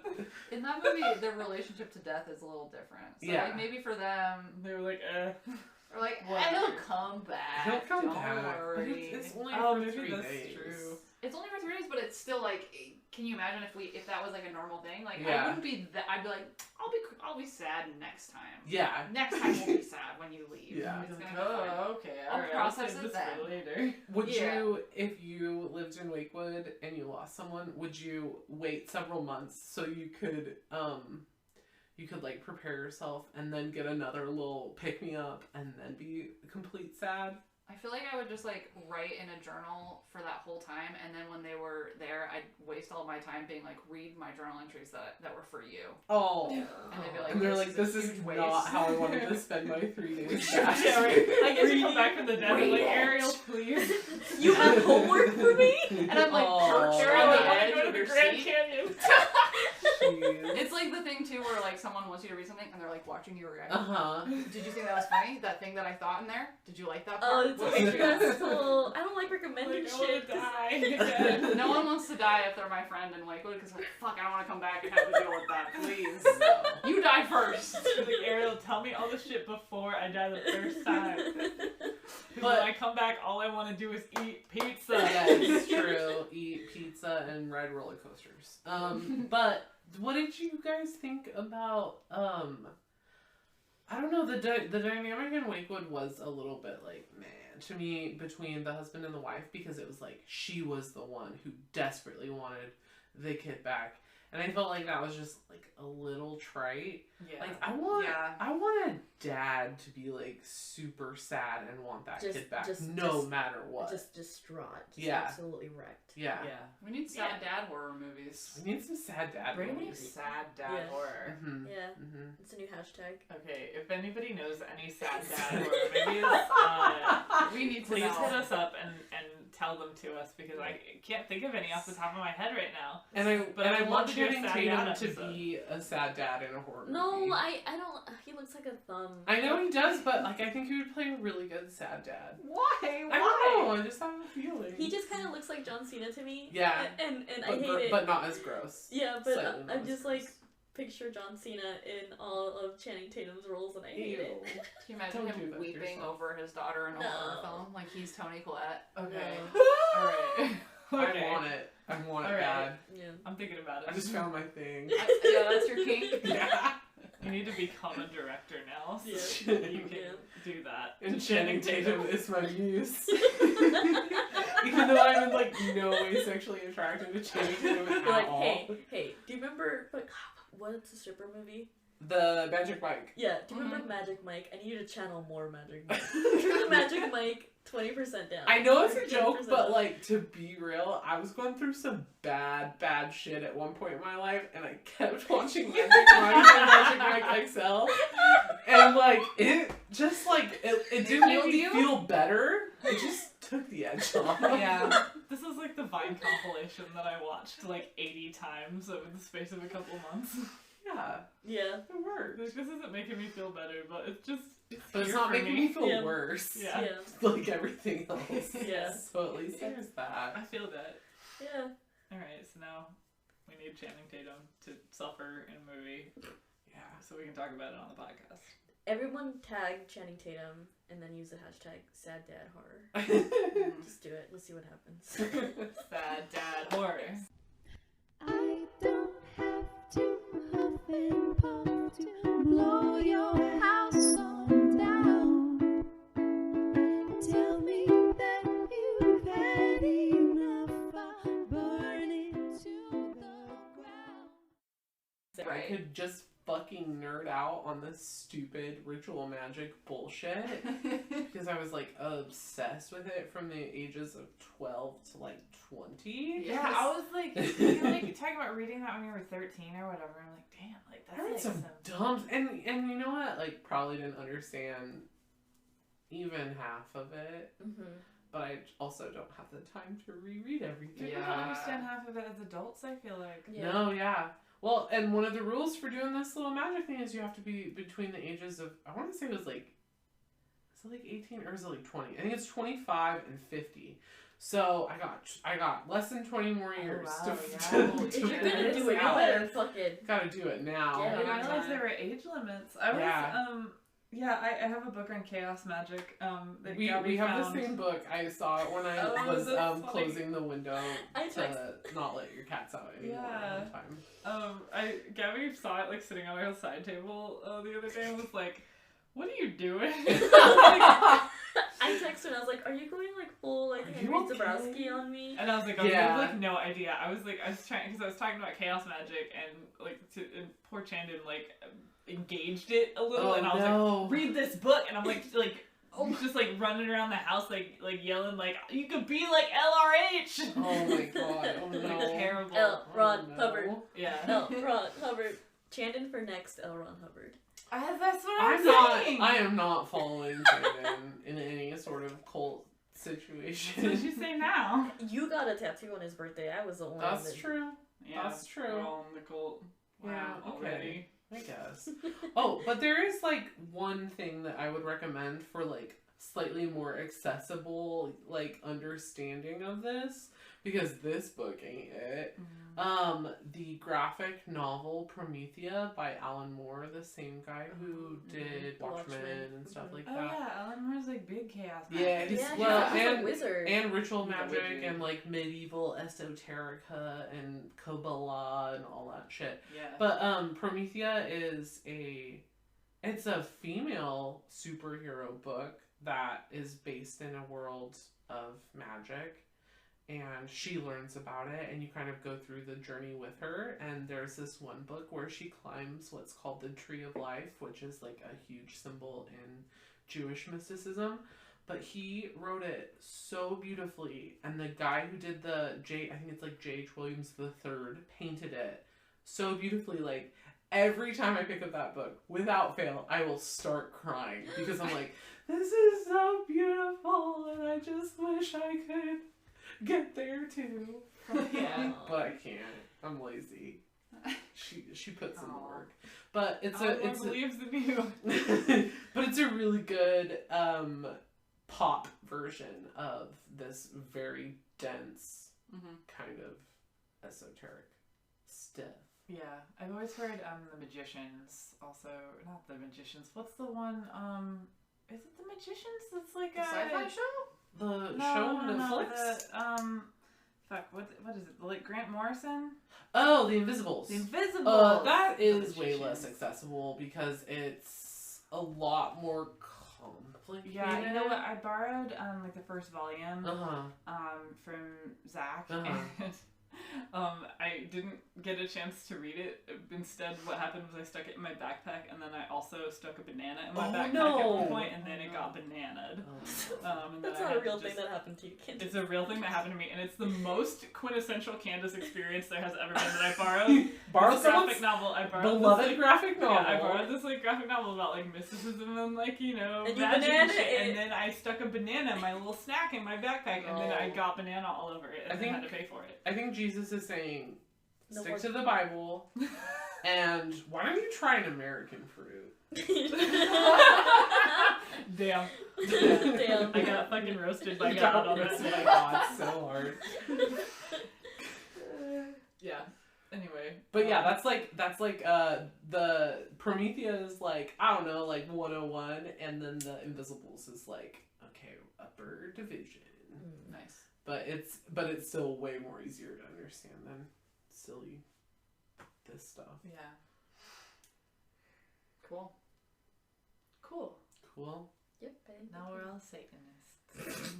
S3: In that movie, their relationship to death is a little different. So like maybe for them,
S1: they were like,
S3: or like, he'll come back.
S2: He'll come
S3: Don't
S2: back.
S3: worry.
S2: It's only for 3
S1: that's
S2: days.
S1: true.
S3: It's only for 3 days, but it's still like, can you imagine if that was like a normal thing? Like I wouldn't be that. I'd be like, I'll be sad next time.
S2: Yeah.
S3: Next time we'll be sad when you leave.
S2: Yeah.
S3: It's gonna be
S1: okay.
S3: I'll process it then.
S1: For later.
S2: Would you, if you lived in Wakewood and you lost someone, would you wait several months so you could like prepare yourself and then get another little pick me up and then be complete sad?
S3: I feel like I would just like write in a journal for that whole time, and then when they were there, I'd waste all my time being like, read my journal entries that were for you.
S2: Oh.
S3: And they'd be like,
S2: and they're like, this is
S3: huge
S2: not
S3: waste.
S2: how I wanted to spend my 3 days.
S1: Yeah, right. I guess you come back from the dead and like, Ariel, please.
S5: You have homework for me?
S3: And I'm like, perched
S1: Ariel,
S3: on the
S1: I want
S3: edge
S1: to go
S3: of
S1: to
S3: your
S1: the Grand
S3: seat.
S1: Canyon.
S3: It's like the thing too where like someone wants you to read something and they're like watching you react. Did you think that was funny? That thing that I thought in there? Did you like that part?
S5: Oh, it's okay. That's cool. I don't like recommending shit.
S1: Die.
S3: No one wants to die if they're my friend in Wakewood because like, fuck, I don't want to come back and have to deal with that. Please. You die first.
S1: Like, Ariel, tell me all the shit before I die the first time.
S2: But
S1: when I come back, all I want to do is eat pizza.
S2: Yeah, it's true. Eat pizza and ride roller coasters. But what did you guys think about I don't know, the dynamic in Wakewood was a little bit like, man, to me, between the husband and the wife, because it was like she was the one who desperately wanted the kid back. And I felt like that was just like a little trite.
S1: Yeah.
S2: Like I want a dad to be like super sad and want that kid back no matter what.
S5: Just distraught. Just absolutely wrecked.
S2: Yeah.
S3: We need sad dad horror movies.
S2: We need some sad dad
S1: movies.
S2: movies.
S1: Sad dad horror.
S2: Mm-hmm.
S5: Yeah.
S2: Mm-hmm.
S5: It's a new hashtag.
S1: Okay, if anybody knows any sad dad horror movies,
S3: we need to
S1: please
S3: know.
S1: hit us up and tell them to us because I can't think of any off the top of my head right now.
S2: And I
S1: want
S2: want
S1: to do
S2: Channing Tatum to be a sad dad in a horror movie.
S5: No, I don't. He looks like a thumb.
S2: I know he does, but like I think he would play a really good sad dad.
S3: Why?
S2: I don't know. I just have a feeling.
S5: He just kind of looks like John Cena to me.
S2: Yeah.
S5: And I hate it.
S2: But not as gross.
S5: Yeah, but I'm just
S2: gross.
S5: like picture John Cena in all of Channing Tatum's roles, and I hate it.
S3: Can you imagine him weeping over his daughter in a horror film? Like he's Tony Collette.
S2: Okay.
S3: No.
S2: Alright.
S1: Okay.
S2: I want it. I want it
S1: All right.
S2: bad.
S5: Yeah.
S1: I'm thinking about it.
S2: I just found my thing.
S3: Yeah, that's your kink.
S2: Yeah.
S1: You need to become a director now. So
S5: Yeah.
S1: you can do that.
S2: And
S1: to
S2: Channing Tatum is my muse. Even though I'm in like no way sexually attracted to Channing Tatum at
S5: Like,
S2: all.
S5: hey, do you remember like what's the stripper movie?
S2: The Magic Mike.
S5: Yeah, do you remember Magic Mike? I need you to channel more Magic Mike. Turn the Magic Mike 20% down.
S2: I know it's a joke,
S5: 10%
S2: but
S5: up.
S2: like to be real, I was going through some bad shit at one point in my life, and I kept watching Magic Mike and Magic Mike XL, and like it just like it didn't make me feel better. It just took the edge off.
S1: Yeah. This is like the Vine compilation that I watched like 80 times over the space of a couple months.
S5: Yeah.
S2: It worked.
S1: Like, this isn't making me feel better, but it's just.
S2: But it's
S1: here
S2: not
S1: for
S2: making me feel worse.
S1: Yeah.
S5: Yeah.
S2: Like everything else.
S5: Yeah.
S2: So at least there's that.
S1: I feel that.
S5: Yeah.
S1: Alright, so now we need Channing Tatum to suffer in a movie.
S2: Yeah.
S1: So we can talk about it on the podcast.
S5: Everyone tag Channing Tatum and then use the hashtag #SadDadHorror. Just do it. Let's see what happens.
S1: Sad dad horror.
S4: I don't have to huff and puff to blow your house on down. Tell me that you've had enough. I'll burn it to the ground.
S2: I could just fucking nerd out on this stupid ritual magic bullshit because I was like obsessed with it from the ages of 12 to like 20.
S1: Yeah, I was like, you were like talking about reading that when you were 13 or whatever. I'm like, damn, like that's
S2: I read
S1: like
S2: some dumb and you know what? Like probably didn't understand even half of it.
S5: Mm-hmm.
S2: But I also don't have the time to reread everything.
S1: You don't understand half of it as adults, I feel like.
S5: Yeah.
S2: No, yeah. Well, and one of the rules for doing this little magic thing is you have to be between the ages of, I want to say it was like, is it like 18 or is it like 20? I think it's 25 and 50. So I got less than 20 more years
S1: wow,
S2: to
S5: If you're gonna do it, you better fucking.
S2: Gotta do it now.
S1: I
S5: Yeah.
S1: didn't realize there were age limits. I was, I have a book on chaos magic. That
S2: We
S1: Gabby
S2: have
S1: found.
S2: the same book. I saw it when I
S1: Oh,
S2: was
S1: that's funny.
S2: closing the window
S5: I
S2: to not let your cats out anymore all the time.
S1: Gabby saw it like sitting on her side table the other day and was like, "What are you doing?"
S5: I texted her and I was like, "Are you going like full like
S2: Are
S5: Henry
S2: you okay?
S5: Zabrowski on me?"
S1: And I was like, you have like no idea. I was trying because I was talking about chaos magic and like and poor Chandon like engaged it a little, and I was like, read this book, and I'm like just like running around the house like yelling like, you could be like LRH.
S2: Oh my god! Oh no!
S1: Like, terrible.
S5: L. Ron
S2: no.
S5: Hubbard.
S1: Yeah.
S5: L. Ron Hubbard. Chandon for next. L. Ron Hubbard.
S1: That's what
S2: I'm
S1: saying.
S2: not. I am not following Jaden in any sort of cult situation.
S1: What did you say now?
S5: You got a tattoo on his birthday. I was the only one.
S2: That's
S5: that...
S2: true.
S1: Yeah,
S2: That's true.
S1: We're all in the cult.
S2: Yeah, okay.
S1: Already.
S2: I guess. Oh, but there is like one thing that I would recommend for like slightly more accessible like understanding of this, because this book ain't it. The graphic novel Promethea by Alan Moore, the same guy who did Watchmen and stuff like
S1: Oh
S2: that.
S1: yeah, Alan Moore's like big chaos.
S2: Yeah,
S1: magic.
S5: he's a wizard.
S2: And ritual
S5: He's a
S2: magic
S5: wizard.
S2: and like medieval esoterica and Kabbalah and all that shit.
S1: Yeah.
S2: But Promethea is it's a female superhero book that is based in a world of magic, and she learns about it, and you kind of go through the journey with her. And there's this one book where she climbs what's called the Tree of Life, which is like a huge symbol in Jewish mysticism. But he wrote it so beautifully, and the guy who did I think it's like J.H. Williams III, painted it so beautifully. Like, every time I pick up that book, without fail, I will start crying, because I'm like, this is so beautiful, and I just wish I could get there too.
S1: Yeah.
S2: But I can't. I'm lazy. She puts in the work. But it's
S1: believes in you.
S2: but it's a really good pop version of this very dense kind of esoteric stuff.
S1: Yeah, I've always heard The Magicians also, not The Magicians. What's the one? Is it The Magicians? It's like
S3: a sci-fi show.
S2: The show on Netflix.
S1: What is it? Like Grant Morrison?
S2: Oh, The Invisibles.
S1: The Invisibles.
S2: That is way less accessible because it's a lot more complicated.
S1: Yeah, you know what? I borrowed like the first volume from Zach, and I didn't get a chance to read it. Instead, what happened was I stuck it in my backpack, and then I also stuck a banana in my backpack at one point, and then it got bananaed.
S5: That's not a real thing that happened to you, Candace.
S1: It's a real thing that happened to me, and it's the most quintessential Candace experience there has ever been. That I borrowed this graphic novel.
S2: Beloved graphic novel.
S1: Yeah, I borrowed this like graphic novel about like mysticism and like magic
S5: and
S1: shit, and then I stuck a banana, my little snack, in my backpack, and then I got banana all over it, and I had to pay for it.
S2: I think Jesus is saying, stick to the Bible, and why don't you try an American fruit?
S1: Damn.
S5: Damn.
S1: I got fucking roasted by God on this.
S2: Oh my God, so hard.
S1: Yeah. Anyway.
S2: But yeah, that's like the Promethea is like, I don't know, like 101, and then the Invisibles is like, okay, upper division.
S1: Nice.
S2: But it's still way more easier to understand than silly this stuff.
S1: Yeah.
S3: Cool.
S5: Yep.
S1: Now we're all Satanists.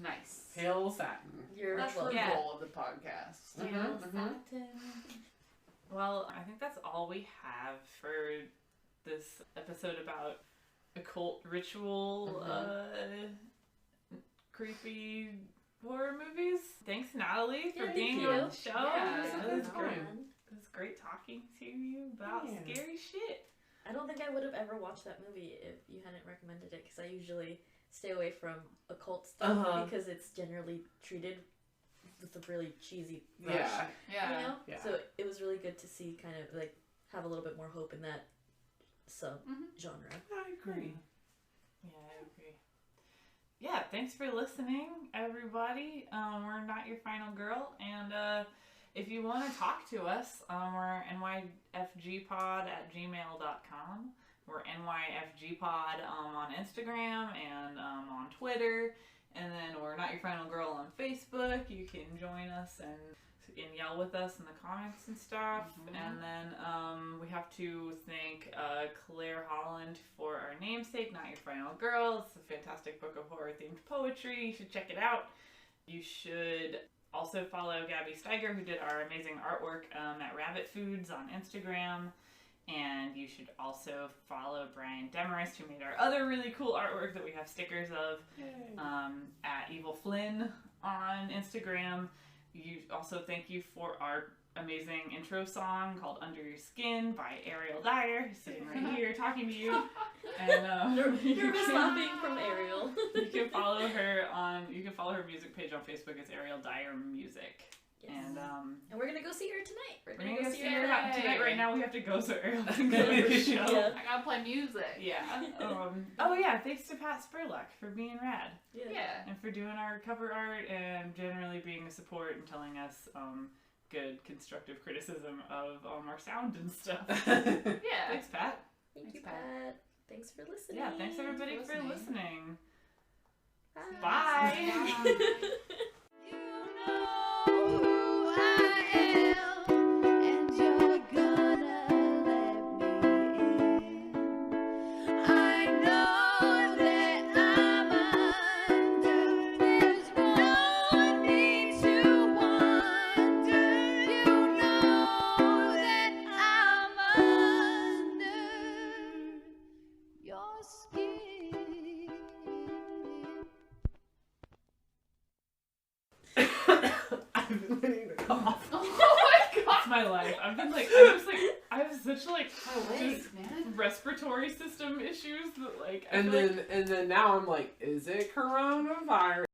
S3: Nice.
S2: Hail Satin.
S3: That's the goal of the podcast.
S1: Hail Satin. Well, I think that's all we have for this episode about occult ritual, creepy horror movies. Thanks, Natalie, for being on the show.
S3: Yeah,
S1: it was great. It was great talking to you about scary shit.
S5: I don't think I would have ever watched that movie if you hadn't recommended it, because I usually stay away from occult stuff because it's generally treated with a really cheesy brush.
S3: Yeah.
S5: You know? Yeah. So it was really good to see kind of like have a little bit more hope in that sub-genre.
S2: I agree.
S1: Yeah, I agree. Yeah, thanks for listening, everybody. We're Not Your Final Girl, and if you want to talk to us, we're nyfgpod@gmail.com. We're nyfgpod on Instagram and on Twitter, and then we're Not Your Final Girl on Facebook. You can join us and yell with us in the comments and stuff. And then we have to thank Claire Holland for our namesake, Not Your Final Girl. It's a fantastic book of horror-themed poetry. You should check it out. You should also follow Gabby Steiger, who did our amazing artwork at Rabbit Foods on Instagram. And you should also follow Brian Demarest, who made our other really cool artwork that we have stickers of at Evil Flynn on Instagram. Thank you for our amazing intro song called Under Your Skin by Ariel Dyer, who's sitting right here talking to you. And
S5: nervous laughing from Ariel.
S1: You can follow her music page on Facebook. It's Ariel Dyer Music. Yes.
S5: And we're gonna go see her tonight.
S1: We're gonna go see her tonight. Right now we have to go so Ariel can go to her show.
S3: Yeah. I gotta play music.
S1: Yeah. Thanks to Pat Spurlock for being rad.
S3: Yeah.
S1: And for doing our cover art and generally being a support and telling us good constructive criticism of our sound and stuff.
S3: Yeah.
S1: Thanks, Pat.
S5: Thank you, Pat. Thanks for listening.
S1: Yeah, thanks everybody for listening.
S5: Bye.
S1: Bye. My life. I have such respiratory system issues that
S2: and then now I'm like, is it coronavirus?